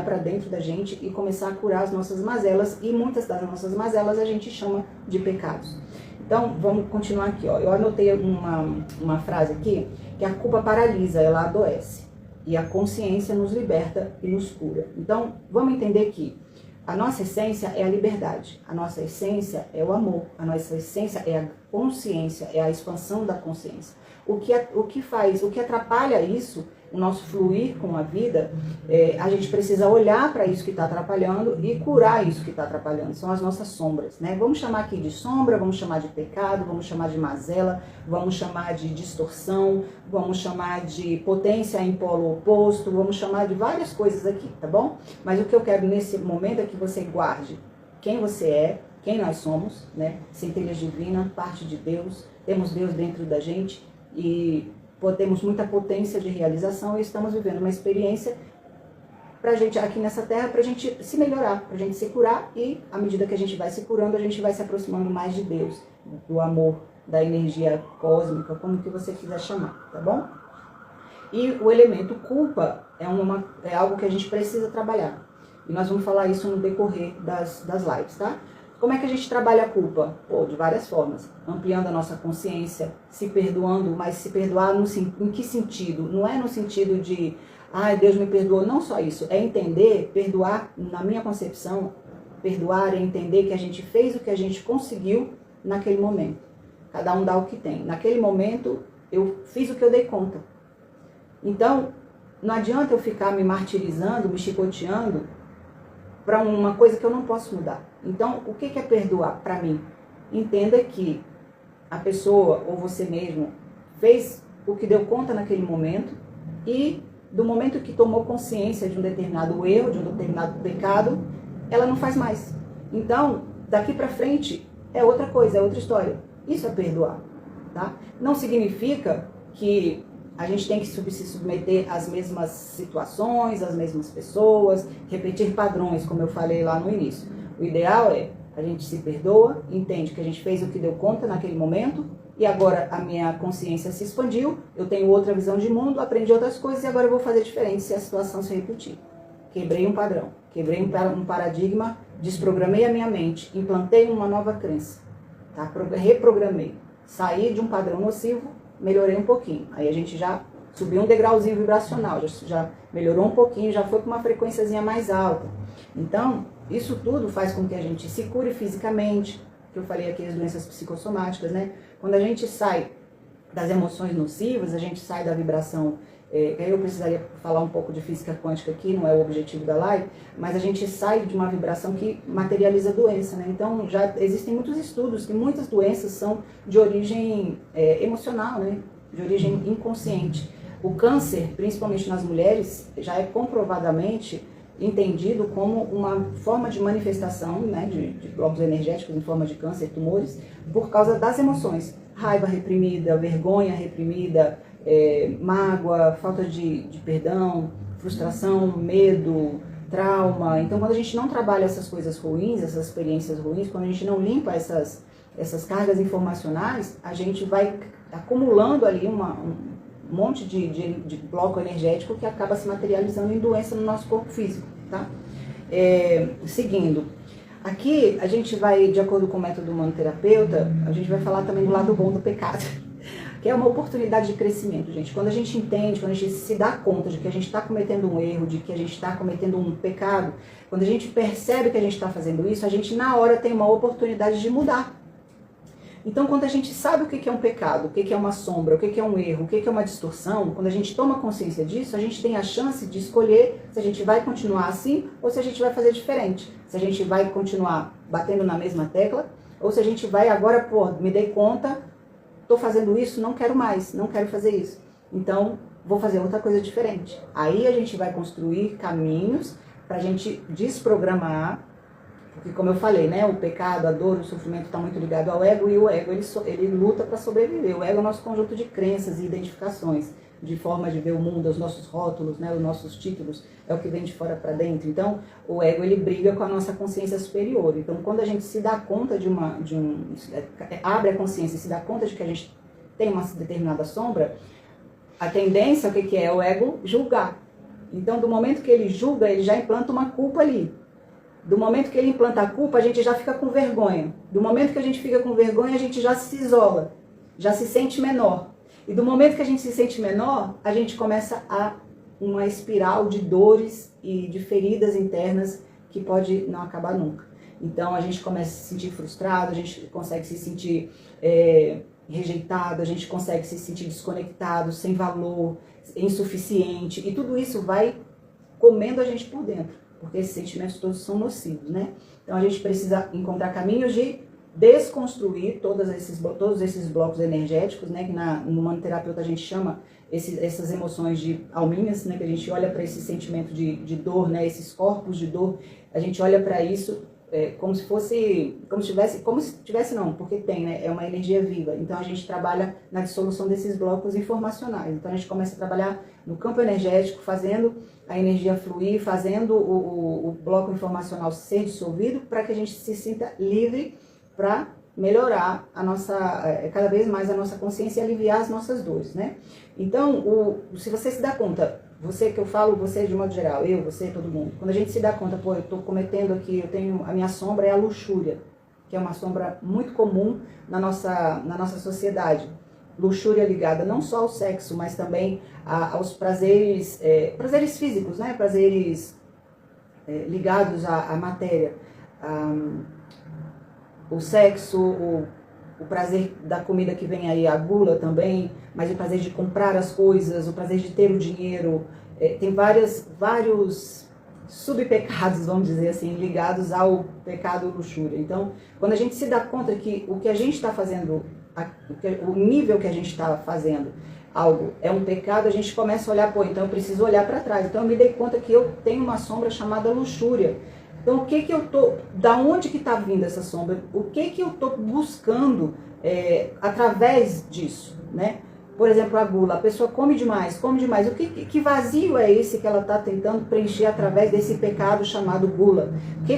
para dentro da gente e começar a curar as nossas mazelas, e muitas das nossas mazelas a gente chama de pecados. Então, vamos continuar aqui, ó. Eu anotei uma frase aqui, que a culpa paralisa, ela adoece. E a consciência nos liberta e nos cura. Então, vamos entender que a nossa essência é a liberdade. A nossa essência é o amor. A nossa essência é a consciência, é a expansão da consciência. O que atrapalha isso, o nosso fluir com a vida, a gente precisa olhar para isso que está atrapalhando e curar isso que está atrapalhando. São as nossas sombras, né? Vamos chamar aqui de sombra, vamos chamar de pecado, vamos chamar de mazela, vamos chamar de distorção, vamos chamar de potência em polo oposto, vamos chamar de várias coisas aqui, tá bom? Mas o que eu quero nesse momento é que você guarde quem você é, quem nós somos, né? Centelha divina, parte de Deus, temos Deus dentro da gente e temos muita potência de realização e estamos vivendo uma experiência pra gente aqui nessa terra, pra gente se melhorar, pra gente se curar, e à medida que a gente vai se curando, a gente vai se aproximando mais de Deus, do amor, da energia cósmica, como que você quiser chamar, tá bom? E o elemento culpa é algo que a gente precisa trabalhar. E nós vamos falar isso no decorrer das lives, tá? Como é que a gente trabalha a culpa? De várias formas. Ampliando a nossa consciência, se perdoando, mas se perdoar em que sentido? Não é no sentido de, Deus me perdoou, não só isso. É entender, perdoar, na minha concepção, perdoar é entender que a gente fez o que a gente conseguiu naquele momento. Cada um dá o que tem. Naquele momento, eu fiz o que eu dei conta. Então, não adianta eu ficar me martirizando, me chicoteando para uma coisa que eu não posso mudar. Então, o que é perdoar para mim? Entenda que a pessoa ou você mesmo fez o que deu conta naquele momento, e do momento que tomou consciência de um determinado erro, de um determinado pecado, ela não faz mais. Então, daqui para frente é outra coisa, é outra história. Isso é perdoar, tá? Não significa que a gente tem que se submeter às mesmas situações, às mesmas pessoas, repetir padrões, como eu falei lá no início. O ideal é a gente se perdoa, entende que a gente fez o que deu conta naquele momento, e agora a minha consciência se expandiu, eu tenho outra visão de mundo, aprendi outras coisas e agora eu vou fazer diferente se a situação se repetir. Quebrei um padrão, quebrei um paradigma, desprogramei a minha mente, implantei uma nova crença, tá? Reprogramei, saí de um padrão nocivo, melhorei um pouquinho. Aí a gente já subiu um degrauzinho vibracional, já melhorou um pouquinho, já foi para uma frequênciazinha mais alta. Então, isso tudo faz com que a gente se cure fisicamente, que eu falei aqui, as doenças psicossomáticas, né? Quando a gente sai das emoções nocivas, a gente sai da vibração, eu precisaria falar um pouco de física quântica aqui, não é o objetivo da live, mas a gente sai de uma vibração que materializa a doença, né? Então, já existem muitos estudos que muitas doenças são de origem emocional, né? De origem inconsciente. O câncer, principalmente nas mulheres, já é comprovadamente entendido como uma forma de manifestação, né, de blocos energéticos em forma de câncer, tumores, por causa das emoções. Raiva reprimida, vergonha reprimida, mágoa, falta de perdão, frustração, medo, trauma. Então, quando a gente não trabalha essas coisas ruins, essas experiências ruins, quando a gente não limpa essas cargas informacionais, a gente vai acumulando ali um monte de bloco energético que acaba se materializando em doença no nosso corpo físico, tá? Seguindo, aqui a gente vai, de acordo com o método humanoterapeuta, a gente vai falar também do lado bom do pecado, que é uma oportunidade de crescimento, gente. Quando a gente entende, quando a gente se dá conta de que a gente está cometendo um erro, de que a gente está cometendo um pecado, quando a gente percebe que a gente está fazendo isso, a gente na hora tem uma oportunidade de mudar. Então, quando a gente sabe o que é um pecado, o que é uma sombra, o que é um erro, o que é uma distorção, quando a gente toma consciência disso, a gente tem a chance de escolher se a gente vai continuar assim ou se a gente vai fazer diferente. Se a gente vai continuar batendo na mesma tecla ou se a gente vai agora, me dei conta, estou fazendo isso, não quero mais, não quero fazer isso. Então, vou fazer outra coisa diferente. Aí a gente vai construir caminhos para a gente desprogramar. Porque, como eu falei, né, o pecado, a dor, o sofrimento está muito ligado ao ego, e o ego ele luta para sobreviver. O ego é o nosso conjunto de crenças e identificações, de forma de ver o mundo, os nossos rótulos, né, os nossos títulos, é o que vem de fora para dentro. Então, o ego ele briga com a nossa consciência superior. Então, quando a gente se dá conta abre a consciência e se dá conta de que a gente tem uma determinada sombra, a tendência, o que é? O ego julgar. Então, do momento que ele julga, ele já implanta uma culpa ali. Do momento que ele implanta a culpa, a gente já fica com vergonha. Do momento que a gente fica com vergonha, a gente já se isola, já se sente menor. E do momento que a gente se sente menor, a gente começa a uma espiral de dores e de feridas internas que pode não acabar nunca. Então, a gente começa a se sentir frustrado, a gente consegue se sentir rejeitado, a gente consegue se sentir desconectado, sem valor, insuficiente. E tudo isso vai comendo a gente por dentro, porque esses sentimentos todos são nocivos, né? Então a gente precisa encontrar caminhos de desconstruir todos esses blocos energéticos, né? Que no humanoterapeuta a gente chama essas emoções de alminhas, né? Que a gente olha para esse sentimento de dor, né? Esses corpos de dor, a gente olha para isso como se tivesse não, porque tem, né? É uma energia viva. Então a gente trabalha na dissolução desses blocos informacionais. Então a gente começa a trabalhar no campo energético, fazendo a energia fluir, fazendo o bloco informacional ser dissolvido, para que a gente se sinta livre para melhorar cada vez mais a nossa consciência e aliviar as nossas dores, né? Então, se você se dá conta, você que eu falo, você de modo geral, você, todo mundo, quando a gente se dá conta, eu estou cometendo aqui, a minha sombra é a luxúria, que é uma sombra muito comum na nossa sociedade. Luxúria ligada não só ao sexo, mas também aos prazeres físicos, né? Prazeres ligados à matéria. O sexo, o prazer da comida que vem aí, a gula também, mas o prazer de comprar as coisas, o prazer de ter o dinheiro. Tem vários subpecados, vamos dizer assim, ligados ao pecado luxúria. Então, quando a gente se dá conta que o que a gente está fazendo, o nível que a gente está fazendo algo é um pecado, a gente começa a olhar, então eu preciso olhar para trás. Então eu me dei conta que eu tenho uma sombra chamada luxúria. Então da onde que está vindo essa sombra? O que eu estou buscando através disso, né? Por exemplo, a gula, a pessoa come demais. Que vazio é esse que ela está tentando preencher através desse pecado chamado gula?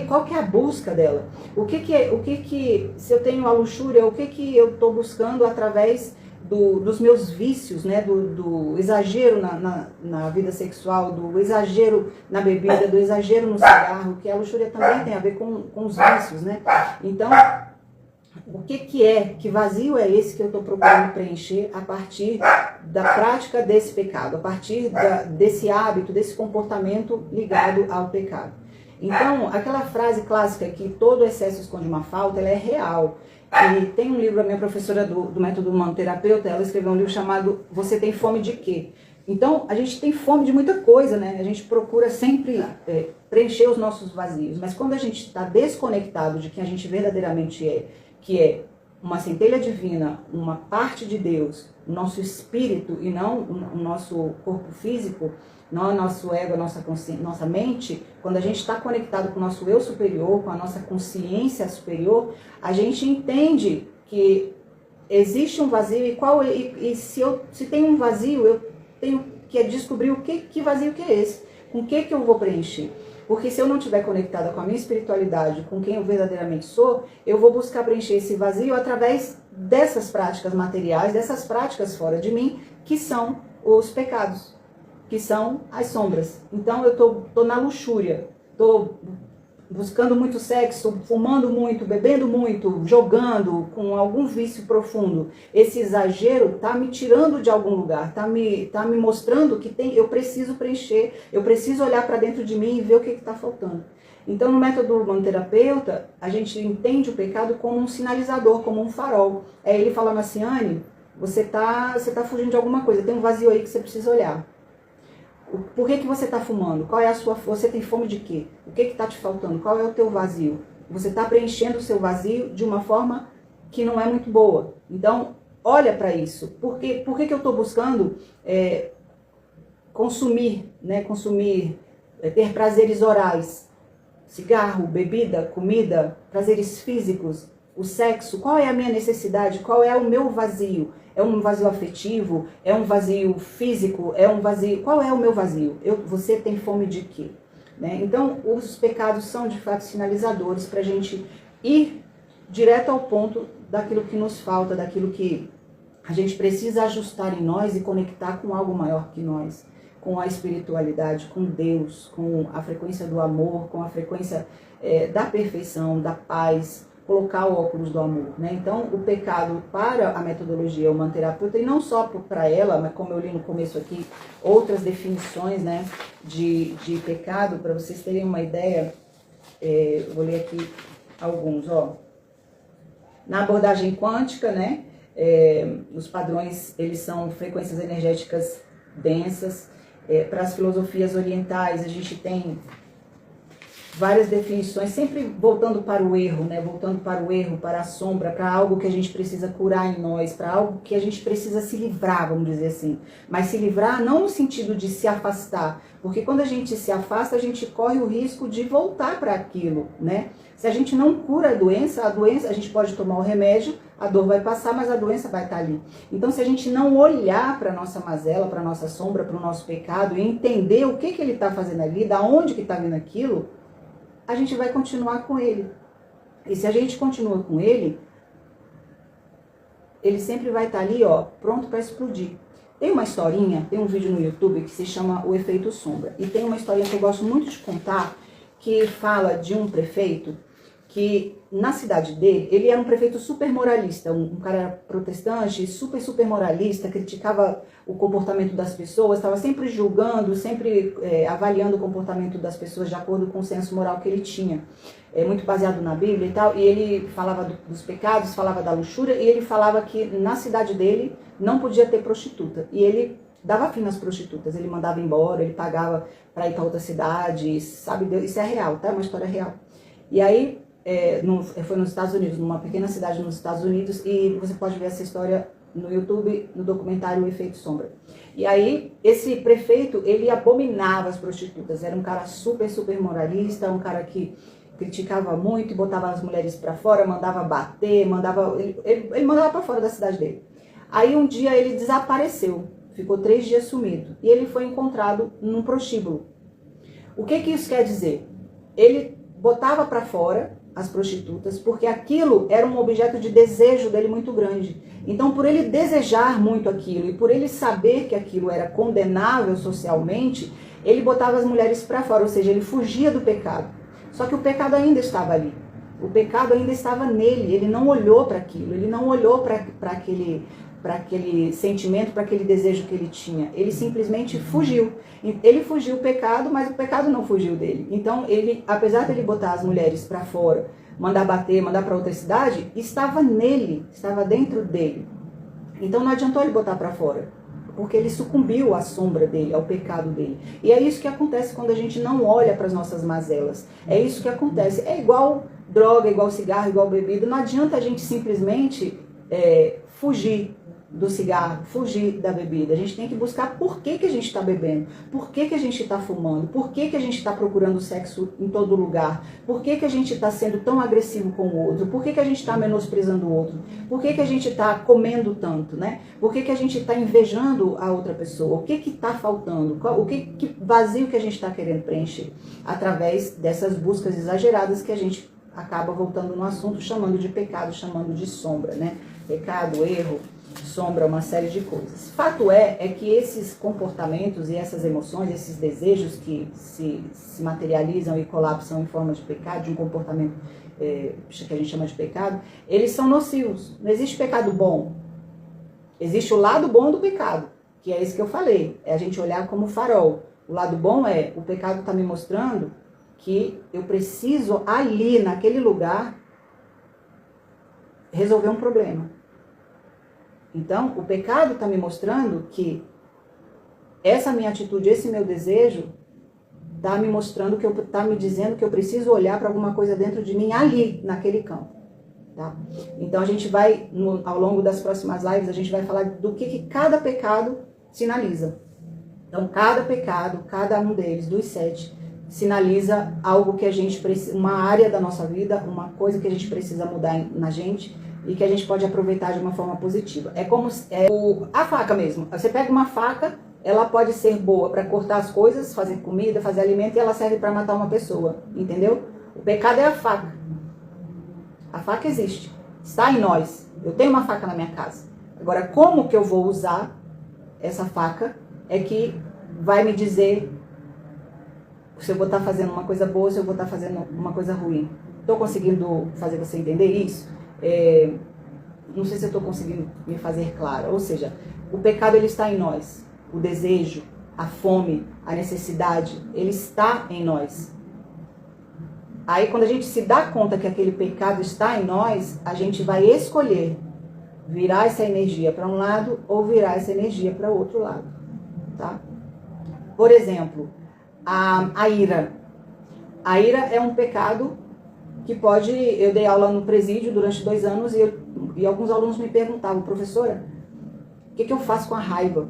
Qual que é a busca dela? Se eu tenho a luxúria, o que eu estou buscando através dos meus vícios, né? Do exagero na vida sexual, do exagero na bebida, do exagero no cigarro, que a luxúria também tem a ver com os vícios, né? Então, O que vazio é esse que eu estou procurando preencher a partir da prática desse pecado, a partir desse hábito, desse comportamento ligado ao pecado. Então, aquela frase clássica que todo excesso esconde uma falta, ela é real. E tem um livro, a minha professora do método humano terapeuta, ela escreveu um livro chamado Você Tem Fome de Quê? Então, a gente tem fome de muita coisa, né? A gente procura sempre preencher os nossos vazios. Mas quando a gente está desconectado de quem a gente verdadeiramente é, que é uma centelha divina, uma parte de Deus, o nosso espírito e não o nosso corpo físico, não o nosso ego, a nossa mente, quando a gente está conectado com o nosso eu superior, com a nossa consciência superior, a gente entende que existe um vazio e se tem um vazio, eu tenho que descobrir que vazio que é esse, com o que eu vou preencher. Porque se eu não estiver conectada com a minha espiritualidade, com quem eu verdadeiramente sou, eu vou buscar preencher esse vazio através dessas práticas materiais, dessas práticas fora de mim, que são os pecados, que são as sombras. Então eu tô na luxúria, tô buscando muito sexo, fumando muito, bebendo muito, jogando com algum vício profundo. Esse exagero tá me tirando de algum lugar, tá me mostrando que eu preciso preencher, eu preciso olhar para dentro de mim e ver o que está faltando. Então, no método humano terapeuta, a gente entende o pecado como um sinalizador, como um farol. É ele falando assim, Anne, você tá fugindo de alguma coisa, tem um vazio aí que você precisa olhar. Por que você está fumando? Qual é a sua? Você tem fome de quê? O que está te faltando? Qual é o teu vazio? Você está preenchendo o seu vazio de uma forma que não é muito boa. Então, olha para isso. Por que eu estou buscando consumir, né? Ter prazeres orais? Cigarro, bebida, comida, prazeres físicos, o sexo. Qual é a minha necessidade? Qual é o meu vazio? É um vazio afetivo? É um vazio físico? É um vazio... Qual é o meu vazio? Você tem fome de quê? Né? Então, os pecados são, de fato, sinalizadores para a gente ir direto ao ponto daquilo que nos falta, daquilo que a gente precisa ajustar em nós e conectar com algo maior que nós, com a espiritualidade, com Deus, com a frequência do amor, com a frequência da perfeição, da paz, colocar o óculos do amor, né? Então, o pecado para a metodologia humano-terapeuta, e não só para ela, mas como eu li no começo aqui, outras definições, né, de pecado, para vocês terem uma ideia, eu vou ler aqui alguns, ó. Na abordagem quântica, né, os padrões, eles são frequências energéticas densas. Para as filosofias orientais, a gente tem várias definições, sempre voltando para o erro, né? Voltando para o erro, para a sombra, para algo que a gente precisa curar em nós, para algo que a gente precisa se livrar, vamos dizer assim. Mas se livrar não no sentido de se afastar, porque quando a gente se afasta, a gente corre o risco de voltar para aquilo, né? Se a gente não cura a doença, a gente pode tomar o remédio, a dor vai passar, mas a doença vai estar ali. Então, se a gente não olhar para a nossa mazela, para a nossa sombra, para o nosso pecado, e entender o que ele está fazendo ali, da onde que está vindo aquilo, a gente vai continuar com ele. E se a gente continua com ele, ele sempre vai estar ali, ó, pronto para explodir. Tem uma historinha, tem um vídeo no YouTube que se chama O Efeito Sombra. E tem uma historinha que eu gosto muito de contar, que fala de um prefeito que na cidade dele, ele era um prefeito super moralista, um cara protestante, super moralista, criticava o comportamento das pessoas, estava sempre julgando, sempre avaliando o comportamento das pessoas de acordo com o senso moral que ele tinha, muito baseado na Bíblia e tal, e ele falava dos pecados, falava da luxúria, e ele falava que na cidade dele não podia ter prostituta, e ele dava fim nas prostitutas, ele mandava embora, ele pagava para ir para outra cidade, sabe, isso é real, tá? É uma história real. E aí, foi nos Estados Unidos, numa pequena cidade nos Estados Unidos, e você pode ver essa história no YouTube, no documentário O Efeito Sombra. E aí, esse prefeito, ele abominava as prostitutas, era um cara super moralista, um cara que criticava muito, botava as mulheres para fora, mandava bater, ele mandava para fora da cidade dele. Aí um dia ele desapareceu, ficou 3 dias sumido, e ele foi encontrado num prostíbulo. O que isso quer dizer? Ele botava para fora as prostitutas, porque aquilo era um objeto de desejo dele muito grande. Então, por ele desejar muito aquilo e por ele saber que aquilo era condenável socialmente, ele botava as mulheres para fora, ou seja, ele fugia do pecado. Só que o pecado ainda estava ali. O pecado ainda estava nele, ele não olhou para aquilo, ele não olhou para aquele sentimento, para aquele desejo que ele tinha. Ele simplesmente fugiu. Ele fugiu do pecado, mas o pecado não fugiu dele. Então, ele, apesar de ele botar as mulheres para fora, mandar bater, mandar para outra cidade, estava nele, estava dentro dele. Então, não adiantou ele botar para fora, porque ele sucumbiu à sombra dele, ao pecado dele. E é isso que acontece quando a gente não olha para as nossas mazelas. É isso que acontece. É igual droga, igual cigarro, igual bebida. Não adianta a gente simplesmente fugir do cigarro, fugir da bebida. A gente tem que buscar por que a gente está bebendo, por que a gente está fumando, por que a gente está procurando sexo em todo lugar, por que a gente está sendo tão agressivo com o outro, por que a gente está menosprezando o outro, por que a gente está comendo tanto, né? Por que a gente está invejando a outra pessoa, o que está faltando, que vazio que a gente está querendo preencher, através dessas buscas exageradas que a gente acaba voltando no assunto, chamando de pecado, chamando de sombra, né? Pecado, erro, sombra, uma série de coisas. Fato é que esses comportamentos e essas emoções, esses desejos que se materializam e colapsam em forma de pecado, de um comportamento que a gente chama de pecado, eles são nocivos. Não existe pecado bom. Existe o lado bom do pecado, que é isso que eu falei. É a gente olhar como farol. O lado bom é, o pecado está me mostrando que eu preciso ali, naquele lugar, resolver um problema. Então, o pecado está me mostrando que essa minha atitude, esse meu desejo, está me mostrando, está me dizendo que eu preciso olhar para alguma coisa dentro de mim ali, naquele campo. Tá? Então, a gente vai, ao longo das próximas lives, a gente vai falar do que cada pecado sinaliza. Então, cada pecado, cada um deles, dos 7, sinaliza algo que a gente precisa, uma área da nossa vida, uma coisa que a gente precisa mudar na gente, e que a gente pode aproveitar de uma forma positiva. É como a faca mesmo. Você pega uma faca, ela pode ser boa para cortar as coisas, fazer comida, fazer alimento, e ela serve para matar uma pessoa, entendeu? O pecado é a faca. A faca existe, está em nós. Eu tenho uma faca na minha casa. Agora, como que eu vou usar essa faca é que vai me dizer se eu vou estar fazendo uma coisa boa ou se eu vou estar fazendo uma coisa ruim. Estou conseguindo fazer você entender isso? Não sei se eu estou conseguindo me fazer claro. Ou seja, o pecado ele está em nós. O desejo, a fome, a necessidade, ele está em nós. Aí quando a gente se dá conta que aquele pecado está em nós, a gente vai escolher virar essa energia para um lado ou virar essa energia para o outro lado. Tá? Por exemplo, a ira. A ira é um pecado que pode... Eu dei aula no presídio durante 2 anos e alguns alunos me perguntavam, professora, o que eu faço com a raiva?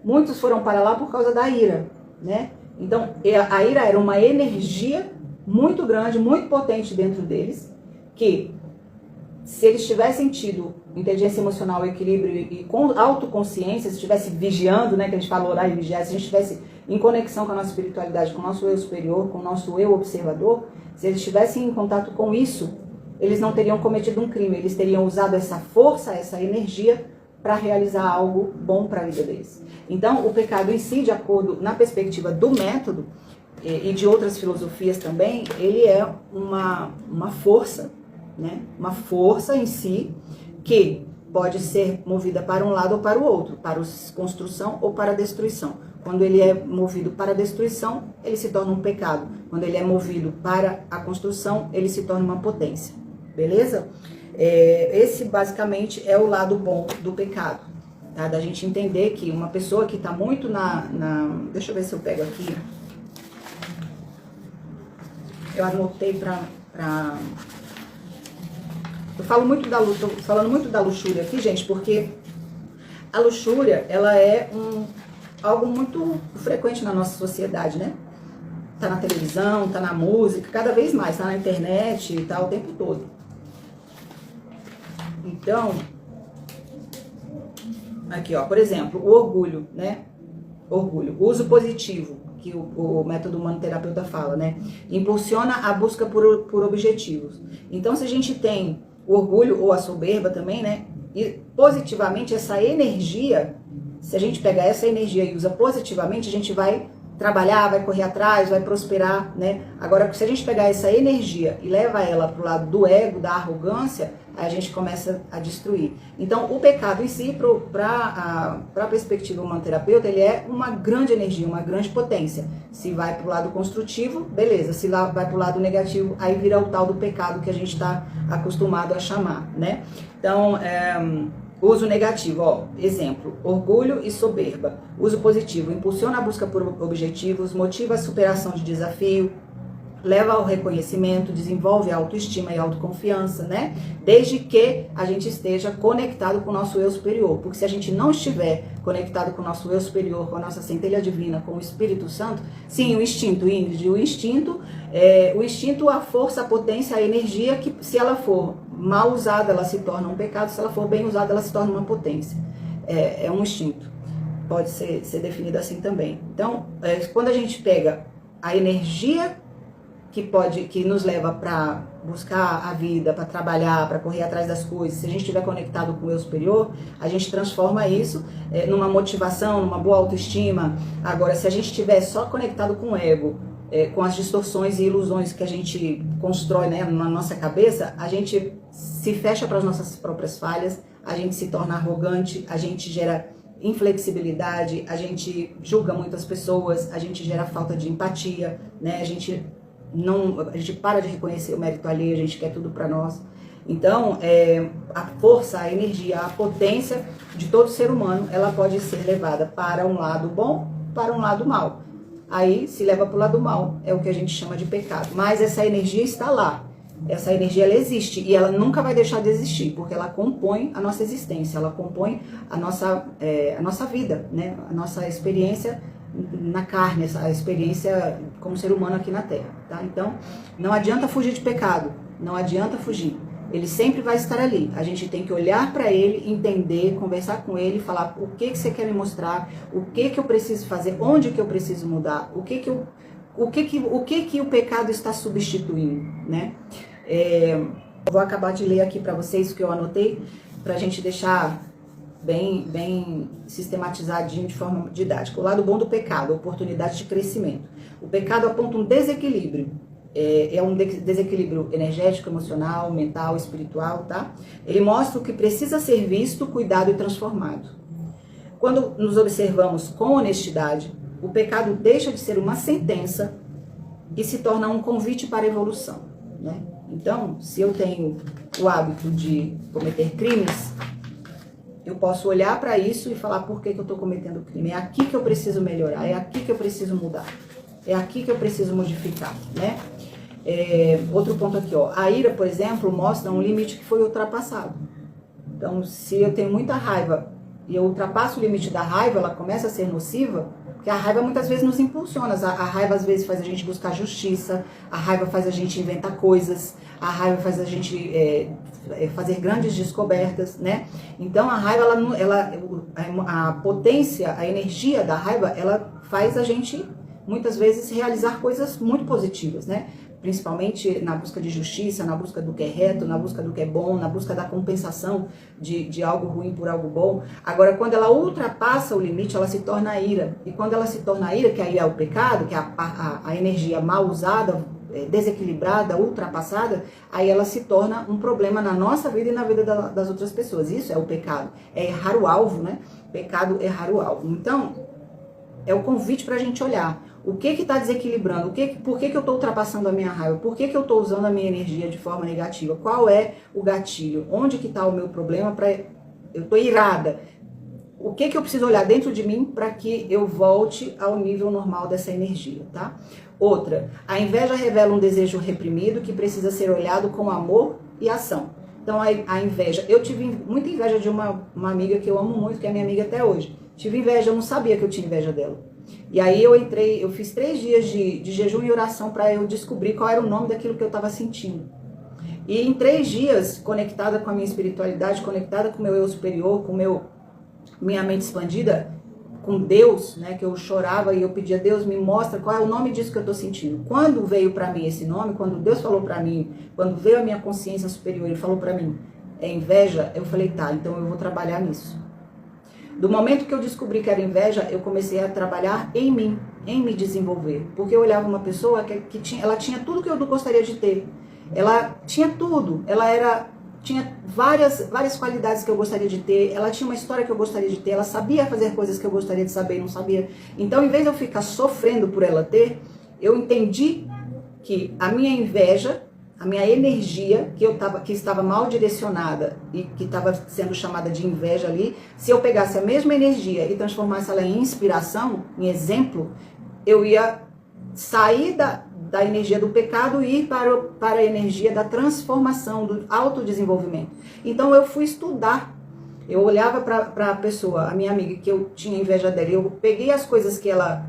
Muitos foram para lá por causa da ira, né? Então, a ira era uma energia muito grande, muito potente dentro deles, que se eles tivessem tido inteligência emocional, equilíbrio e com autoconsciência, se estivesse vigiando, né, que a gente fala orar e vigiar, se a gente estivesse em conexão com a nossa espiritualidade, com o nosso eu superior, com o nosso eu observador, se eles estivessem em contato com isso, eles não teriam cometido um crime, eles teriam usado essa força, essa energia para realizar algo bom para a vida deles. Então, o pecado em si, de acordo na perspectiva do método e de outras filosofias também, ele é uma força, né? Uma força em si que pode ser movida para um lado ou para o outro, para a construção ou para a destruição. Quando ele é movido para a destruição, ele se torna um pecado. Quando ele é movido para a construção, ele se torna uma potência. Beleza? Esse basicamente é o lado bom do pecado. Tá? Da gente entender que uma pessoa que está muito Deixa eu ver se eu pego aqui. Eu anotei para... Eu falo muito tô falando muito da luxúria aqui, gente, porque a luxúria, ela é algo muito frequente na nossa sociedade, né? Tá na televisão, tá na música, cada vez mais, tá na internet e tá o tempo todo. Então, aqui ó, por exemplo, o orgulho, né? Orgulho, uso positivo, que o método humano-terapeuta fala, né? Impulsiona a busca por objetivos. Então, se a gente tem o orgulho ou a soberba também, né? E positivamente essa energia, se a gente pegar essa energia e usa positivamente, a gente vai trabalhar, vai correr atrás, vai prosperar, né? Agora, se a gente pegar essa energia e leva ela para o lado do ego, da arrogância, a gente começa a destruir. Então, o pecado em si, para a perspectiva humanoterapeuta, ele é uma grande energia, uma grande potência. Se vai para o lado construtivo, beleza. Se lá vai para o lado negativo, aí vira o tal do pecado que a gente está acostumado a chamar, né? Então, uso negativo, ó, exemplo, orgulho e soberba. Uso positivo, impulsiona a busca por objetivos, motiva a superação de desafio, leva ao reconhecimento, desenvolve a autoestima e a autoconfiança, né? Desde que a gente esteja conectado com o nosso eu superior. Porque se a gente não estiver conectado com o nosso eu superior, com a nossa centelha divina, com o Espírito Santo, sim, o instinto, Ingrid, o instinto, a força, a potência, a energia, que se ela for mal usada, ela se torna um pecado, se ela for bem usada, ela se torna uma potência. É um instinto. Pode ser definido assim também. Então, quando a gente pega a energia que nos leva para buscar a vida, para trabalhar, para correr atrás das coisas, se a gente estiver conectado com o eu superior, a gente transforma isso numa motivação, numa boa autoestima. Agora, se a gente estiver só conectado com o ego, com as distorções e ilusões que a gente constrói, né, na nossa cabeça, a gente se fecha para as nossas próprias falhas, a gente se torna arrogante, a gente gera inflexibilidade, a gente julga muitas pessoas, a gente gera falta de empatia, né, a gente para de reconhecer o mérito alheio, a gente quer tudo para nós. Então, a força, a energia, a potência de todo ser humano, ela pode ser levada para um lado bom, para um lado mal. Aí, se leva para o lado mal, é o que a gente chama de pecado. Mas essa energia está lá. Essa energia, ela existe e ela nunca vai deixar de existir, porque ela compõe a nossa existência, ela compõe a nossa vida, né? A nossa experiência na carne, a experiência como ser humano aqui na Terra, tá? Então, não adianta fugir de pecado, não adianta fugir. Ele sempre vai estar ali. A gente tem que olhar para ele, entender, conversar com ele, falar o que você quer me mostrar, o que eu preciso fazer, onde que eu preciso mudar, o que o pecado está substituindo, né? Vou acabar de ler aqui para vocês o que eu anotei, para a gente deixar bem sistematizadinho de forma didática. O lado bom do pecado, oportunidade de crescimento. O pecado aponta um desequilíbrio. É um desequilíbrio energético, emocional, mental, espiritual, tá? Ele mostra o que precisa ser visto, cuidado e transformado. Quando nos observamos com honestidade, o pecado deixa de ser uma sentença e se torna um convite para a evolução, né? Então, se eu tenho o hábito de cometer crimes, eu posso olhar para isso e falar por que eu estou cometendo crime. É aqui que eu preciso melhorar, é aqui que eu preciso mudar, é aqui que eu preciso modificar, né? Outro ponto aqui, ó. A ira, por exemplo, mostra um limite que foi ultrapassado. Então, se eu tenho muita raiva e eu ultrapasso o limite da raiva, ela começa a ser nociva, porque a raiva muitas vezes nos impulsiona. A raiva às vezes faz a gente buscar justiça, a raiva faz a gente inventar coisas, a raiva faz a gente fazer grandes descobertas, né? Então a raiva, a potência, a energia da raiva, ela faz a gente muitas vezes realizar coisas muito positivas, né? Principalmente na busca de justiça, na busca do que é reto, na busca do que é bom, na busca da compensação de algo ruim por algo bom. Agora, quando ela ultrapassa o limite, ela se torna ira. E quando ela se torna ira, que aí é o pecado, que é a energia mal usada, desequilibrada, ultrapassada, aí ela se torna um problema na nossa vida e na vida das outras pessoas. Isso é o pecado. É errar o alvo, né? Pecado é errar o alvo. Então, é o convite para a gente olhar. O que está desequilibrando? Por que eu estou ultrapassando a minha raiva? Por que eu estou usando a minha energia de forma negativa? Qual é o gatilho? Onde que está o meu problema? Eu estou irada. O que eu preciso olhar dentro de mim para que eu volte ao nível normal dessa energia, tá? Outra, a inveja revela um desejo reprimido que precisa ser olhado com amor e ação. Então, a inveja... Eu tive muita inveja de uma amiga que eu amo muito, que é minha amiga até hoje. Tive inveja, eu não sabia que eu tinha inveja dela. E aí eu fiz 3 dias de jejum e oração para eu descobrir qual era o nome daquilo que eu estava sentindo. E em 3 dias, conectada com a minha espiritualidade, conectada com o meu eu superior, com minha mente expandida, com Deus, né, que eu chorava e eu pedia, Deus, me mostra qual é o nome disso que eu estou sentindo. Quando veio para mim esse nome, quando Deus falou para mim, quando veio a minha consciência superior e falou para mim, é inveja, eu falei, tá, então eu vou trabalhar nisso. Do momento que eu descobri que era inveja, eu comecei a trabalhar em mim, em me desenvolver. Porque eu olhava uma pessoa ela tinha tudo que eu não gostaria de ter. Ela tinha tudo, tinha várias qualidades que eu gostaria de ter, ela tinha uma história que eu gostaria de ter, ela sabia fazer coisas que eu gostaria de saber e não sabia. Então, em vez de eu ficar sofrendo por ela ter, eu entendi que a minha inveja, a minha energia, que estava mal direcionada e que estava sendo chamada de inveja ali, se eu pegasse a mesma energia e transformasse ela em inspiração, em exemplo, eu ia sair da energia do pecado e ir para a energia da transformação, do autodesenvolvimento. Então eu fui estudar. Eu olhava para a pessoa, a minha amiga, que eu tinha inveja dela, eu peguei as coisas que ela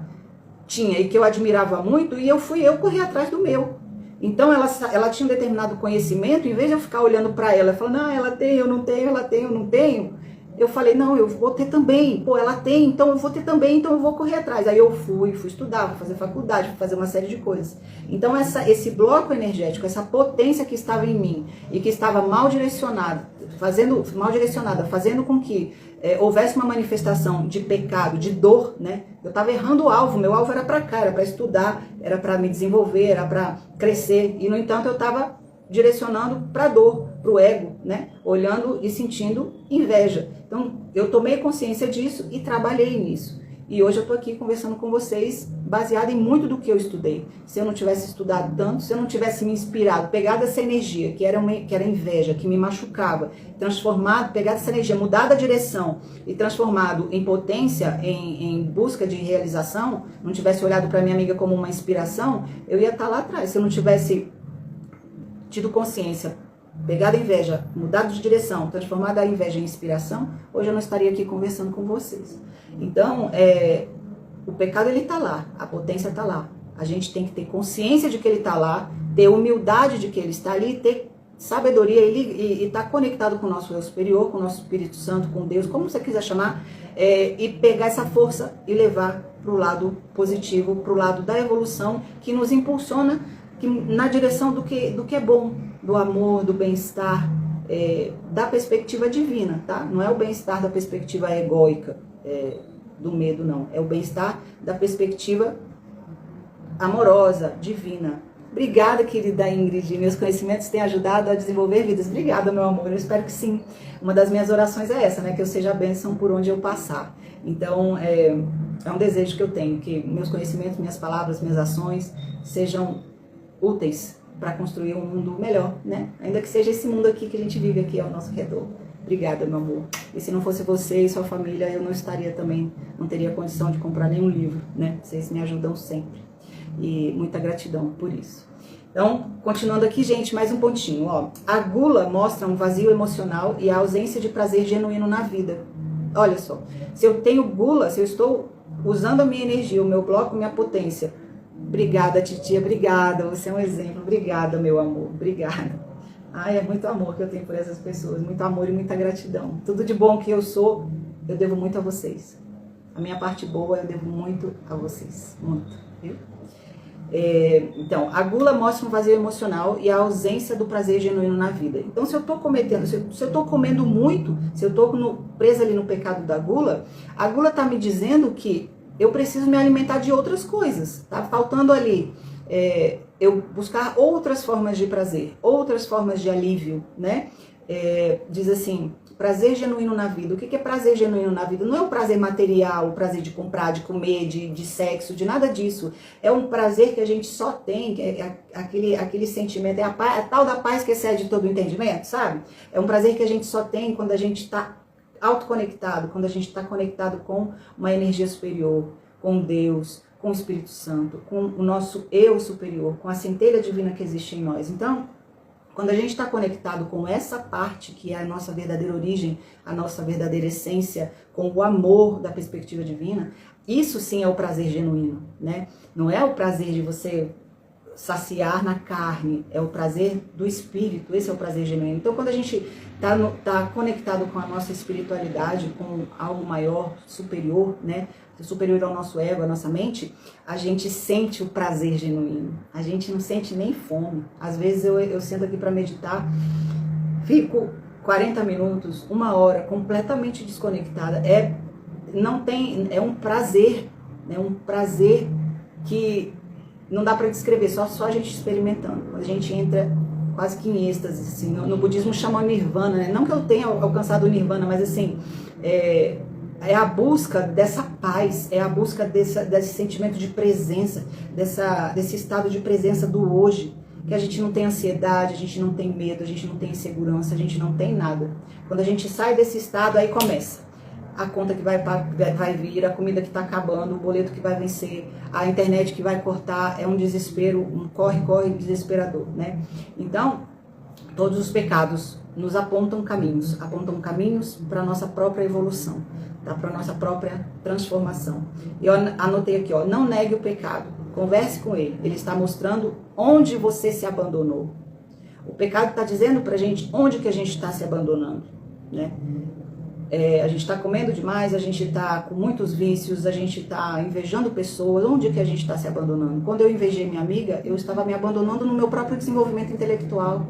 tinha e que eu admirava muito e eu corri atrás do meu. Então ela tinha um determinado conhecimento, em vez de eu ficar olhando para ela, falando, não, ela tem, eu não tenho, ela tem, eu não tenho, eu falei, não, eu vou ter também, pô, ela tem, então eu vou ter também, então eu vou correr atrás. Aí eu fui estudar, fui fazer faculdade, fui fazer uma série de coisas. Então esse bloco energético, essa potência que estava em mim e que estava mal direcionada, fazendo com que houvesse uma manifestação de pecado, de dor, né? Eu estava errando o alvo, meu alvo era para cá, era para estudar, era para me desenvolver, era para crescer, e no entanto eu estava direcionando para a dor, para o ego, né? Olhando e sentindo inveja. Então eu tomei consciência disso e trabalhei nisso. E hoje eu estou aqui conversando com vocês baseado em muito do que eu estudei. Se eu não tivesse estudado tanto, se eu não tivesse me inspirado, pegado essa energia, que era inveja, que me machucava, pegado essa energia, mudado a direção e transformado em potência, em busca de realização, não tivesse olhado para minha amiga como uma inspiração, eu ia estar lá atrás. Se eu não tivesse tido consciência, pegado a inveja, mudado de direção, transformado a inveja em inspiração, hoje eu não estaria aqui conversando com vocês. Então, o pecado ele está lá, a potência está lá. A gente tem que ter consciência de que ele está lá, ter humildade de que ele está ali, ter sabedoria e estar conectado com o nosso eu superior, com o nosso Espírito Santo, com Deus, como você quiser chamar, e pegar essa força e levar para o lado positivo, para o lado da evolução, que nos impulsiona na direção do que é bom, do amor, do bem-estar, da perspectiva divina, tá? Não é o bem-estar da perspectiva egóica, do medo, não. É o bem-estar da perspectiva amorosa, divina. Obrigada, querida Ingrid. Meus conhecimentos têm ajudado a desenvolver vidas. Obrigada, meu amor. Eu espero que sim. Uma das minhas orações é essa, né? Que eu seja a bênção por onde eu passar. Então, é um desejo que eu tenho, que meus conhecimentos, minhas palavras, minhas ações sejam úteis para construir um mundo melhor, né? Ainda que seja esse mundo aqui que a gente vive aqui ao nosso redor. Obrigada, meu amor. E se não fosse você e sua família, eu não estaria também, não teria condição de comprar nenhum livro, né? Vocês me ajudam sempre. E muita gratidão por isso. Então, continuando aqui, gente, mais um pontinho, ó. A gula mostra um vazio emocional e a ausência de prazer genuíno na vida. Olha só, se eu tenho gula, se eu estou usando a minha energia, o meu bloco, minha potência. Obrigada, titia, obrigada, você é um exemplo. Obrigada, meu amor, obrigada. Ai, é muito amor que eu tenho por essas pessoas, muito amor e muita gratidão. Tudo de bom que eu sou, eu devo muito a vocês. A minha parte boa, eu devo muito a vocês, muito, viu? Então, a gula mostra um vazio emocional e a ausência do prazer genuíno na vida. Então, se eu tô se eu tô comendo muito, se eu tô presa ali no pecado da gula, a gula tá me dizendo que eu preciso me alimentar de outras coisas, tá faltando ali eu buscar outras formas de prazer, outras formas de alívio, né? Diz assim, prazer genuíno na vida. O que é prazer genuíno na vida? Não é o prazer material, o prazer de comprar, de comer, de sexo, de nada disso. É um prazer que a gente só tem, aquele sentimento, a tal da paz que excede todo o entendimento, sabe? É um prazer que a gente só tem quando a gente está autoconectado, quando a gente está conectado com uma energia superior, com Deus, com o Espírito Santo, com o nosso eu superior, com a centelha divina que existe em nós. Então, quando a gente está conectado com essa parte que é a nossa verdadeira origem, a nossa verdadeira essência, com o amor da perspectiva divina, isso sim é o prazer genuíno, né? Não é o prazer de você saciar na carne, é o prazer do espírito, esse é o prazer genuíno. Então, quando a gente tá conectado com a nossa espiritualidade, com algo maior, superior, né? Superior ao nosso ego, à nossa mente, a gente sente o prazer genuíno. A gente não sente nem fome. Às vezes eu sento aqui para meditar, fico 40 minutos, 1 hora, completamente desconectada. não tem, é um prazer, né? Um prazer que não dá para descrever, só a gente experimentando. Quando a gente entra quase que em êxtase, assim, no budismo chama nirvana, né? Não que eu tenha alcançado o nirvana, mas assim, é a busca dessa paz, é a busca desse sentimento de presença, desse estado de presença do hoje, que a gente não tem ansiedade, a gente não tem medo, a gente não tem insegurança, a gente não tem nada. Quando a gente sai desse estado, aí começa a conta que vai vir, a comida que está acabando, o boleto que vai vencer, a internet que vai cortar, é um desespero, um corre-corre desesperador, né? Então, todos os pecados nos apontam caminhos para a nossa própria evolução, tá? Para a nossa própria transformação. Eu anotei aqui, ó, não negue o pecado, converse com ele está mostrando onde você se abandonou. O pecado está dizendo pra gente onde que a gente está se abandonando, né? A gente está comendo demais, a gente está com muitos vícios, a gente está invejando pessoas, onde que a gente está se abandonando? Quando eu invejei minha amiga, eu estava me abandonando no meu próprio desenvolvimento intelectual,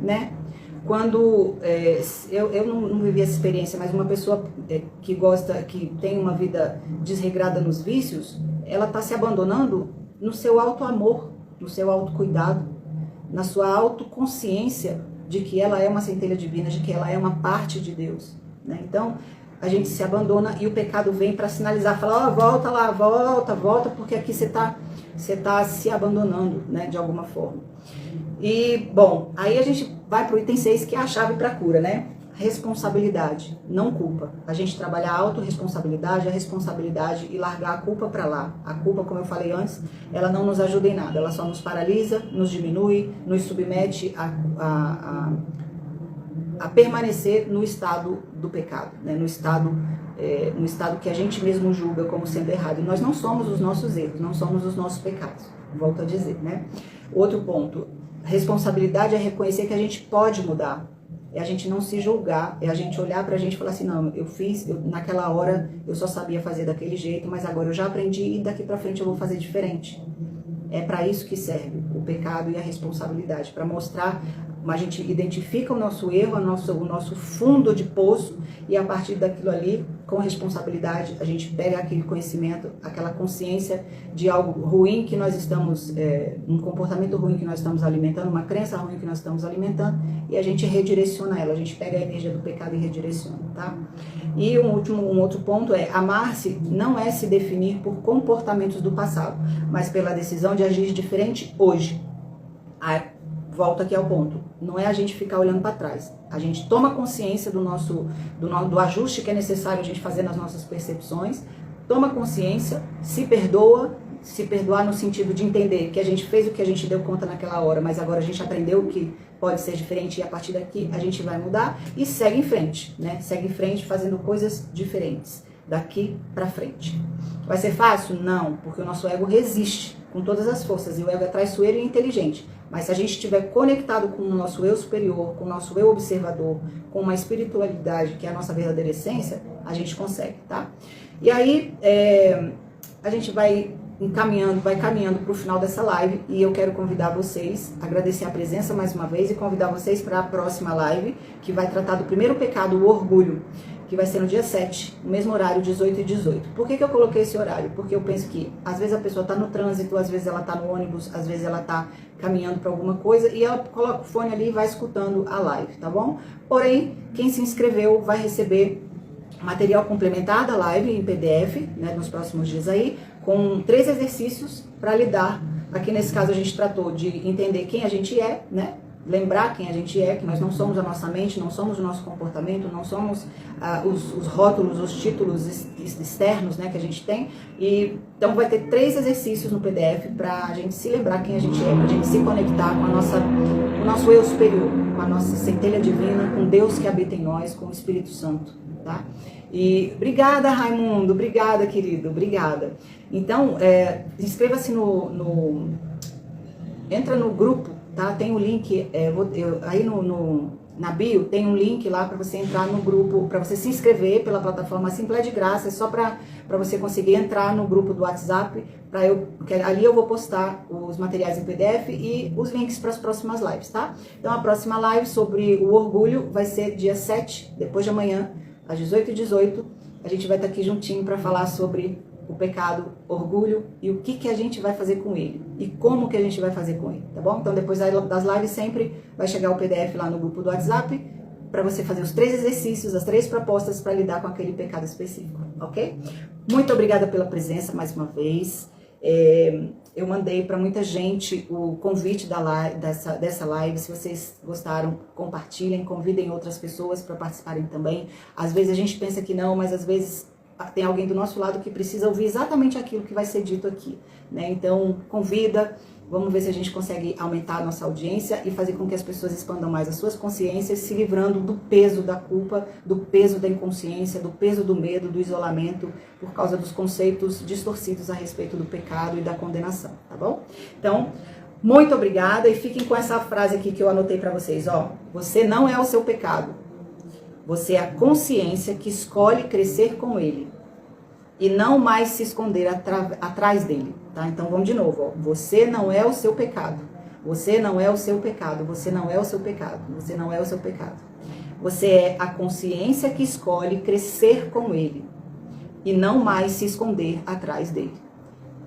né? Quando eu não vivi essa experiência, mas uma pessoa que tem uma vida desregrada nos vícios, ela está se abandonando no seu auto-amor, no seu autocuidado, na sua autoconsciência de que ela é uma centelha divina, de que ela é uma parte de Deus, né? Então, a gente se abandona e o pecado vem para sinalizar, fala, ó, volta lá, volta, porque aqui você tá se abandonando, né, de alguma forma. E, bom, aí a gente vai pro item 6, que é a chave para cura, né? Responsabilidade, não culpa. A gente trabalhar a autorresponsabilidade, a responsabilidade e largar a culpa para lá. A culpa, como eu falei antes, ela não nos ajuda em nada, ela só nos paralisa, nos diminui, nos submete a permanecer no estado do pecado, né? No estado que a gente mesmo julga como sendo errado. E nós não somos os nossos erros, não somos os nossos pecados, volto a dizer, né? Outro ponto, responsabilidade é reconhecer que a gente pode mudar. É a gente não se julgar, é a gente olhar pra gente e falar assim, não, naquela hora eu só sabia fazer daquele jeito, mas agora eu já aprendi e daqui pra frente eu vou fazer diferente. É para isso que serve o pecado e a responsabilidade, para mostrar, a gente identifica o nosso erro, o nosso fundo de poço, e a partir daquilo ali, com responsabilidade, a gente pega aquele conhecimento, aquela consciência de algo ruim que nós estamos, um comportamento ruim que nós estamos alimentando, uma crença ruim que nós estamos alimentando, e a gente redireciona ela, a gente pega a energia do pecado e redireciona, tá? E um outro ponto é, amar-se não é se definir por comportamentos do passado, mas pela decisão de agir diferente hoje. Volta aqui ao ponto, não é a gente ficar olhando para trás, a gente toma consciência do ajuste que é necessário a gente fazer nas nossas percepções, toma consciência, se perdoar no sentido de entender que a gente fez o que a gente deu conta naquela hora, mas agora a gente aprendeu que pode ser diferente e a partir daqui a gente vai mudar e segue em frente, né? Segue em frente fazendo coisas diferentes, daqui para frente. Vai ser fácil? Não, porque o nosso ego resiste com todas as forças e o ego é traiçoeiro e inteligente. Mas se a gente estiver conectado com o nosso eu superior, com o nosso eu observador, com uma espiritualidade que é a nossa verdadeira essência, a gente consegue, tá? E aí, a gente vai caminhando para o final dessa live e eu quero convidar vocês, agradecer a presença mais uma vez e convidar vocês para a próxima live, que vai tratar do primeiro pecado, o orgulho, que vai ser no dia 7, no mesmo horário, 18 e 18. Por que eu coloquei esse horário? Porque eu penso que às vezes a pessoa está no trânsito, às vezes ela está no ônibus, às vezes ela está caminhando para alguma coisa e ela coloca o fone ali e vai escutando a live, tá bom? Porém, quem se inscreveu vai receber material complementar da live em PDF, né, nos próximos dias aí, com 3 exercícios para lidar. Aqui nesse caso a gente tratou de entender quem a gente é, né? Lembrar quem a gente é, que nós não somos a nossa mente, não somos o nosso comportamento, não somos os rótulos, os títulos externos, né, que a gente tem. E então vai ter 3 exercícios no PDF para a gente se lembrar quem a gente é, para a gente se conectar com o nosso eu superior, com a nossa centelha divina, com Deus que habita em nós, com o Espírito Santo, tá? E obrigada, Raimundo, obrigada, querido, obrigada. Então, inscreva-se entra no grupo, tá? Tem o link, aí na bio tem um link lá para você entrar no grupo, para você se inscrever pela plataforma Simples é de Graça, é só para você conseguir entrar no grupo do WhatsApp, porque ali eu vou postar os materiais em PDF e os links para as próximas lives, tá? Então a próxima live sobre o orgulho vai ser dia 7, depois de amanhã, às 18h18, a gente vai estar aqui juntinho para falar sobre o pecado, orgulho e o que a gente vai fazer com ele e como que a gente vai fazer com ele, tá bom? Então depois das lives sempre vai chegar o PDF lá no grupo do WhatsApp para você fazer os 3 exercícios, as 3 propostas para lidar com aquele pecado específico, ok? Muito obrigada pela presença mais uma vez. Eu mandei para muita gente o convite dessa live. Se vocês gostaram, compartilhem, convidem outras pessoas para participarem também. Às vezes a gente pensa que não, mas às vezes tem alguém do nosso lado que precisa ouvir exatamente aquilo que vai ser dito aqui, né? Então, convida, vamos ver se a gente consegue aumentar a nossa audiência e fazer com que as pessoas expandam mais as suas consciências, se livrando do peso da culpa, do peso da inconsciência, do peso do medo, do isolamento, por causa dos conceitos distorcidos a respeito do pecado e da condenação, tá bom? Então, muito obrigada e fiquem com essa frase aqui que eu anotei para vocês, ó. Você não é o seu pecado. Você é a consciência que escolhe crescer com ele e não mais se esconder atrás dele, tá? Então vamos de novo, ó. Você não é o seu pecado. Você não é o seu pecado. Você não é o seu pecado. Você não é o seu pecado. Você é a consciência que escolhe crescer com ele e não mais se esconder atrás dele.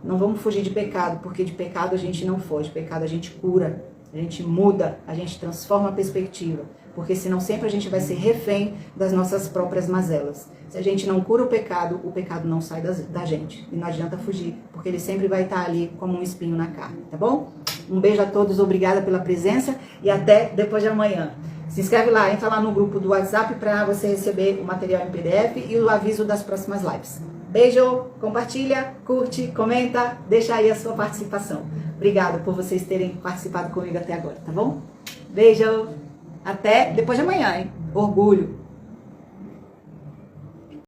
Não vamos fugir de pecado, porque de pecado a gente não foge. De pecado a gente cura, a gente muda, a gente transforma a perspectiva. Porque senão sempre a gente vai ser refém das nossas próprias mazelas. Se a gente não cura o pecado não sai da gente. E não adianta fugir, porque ele sempre vai estar ali como um espinho na carne, tá bom? Um beijo a todos, obrigada pela presença e até depois de amanhã. Se inscreve lá, entra lá no grupo do WhatsApp para você receber o material em PDF e o aviso das próximas lives. Beijo, compartilha, curte, comenta, deixa aí a sua participação. Obrigada por vocês terem participado comigo até agora, tá bom? Beijo! Até depois de amanhã, hein? Orgulho!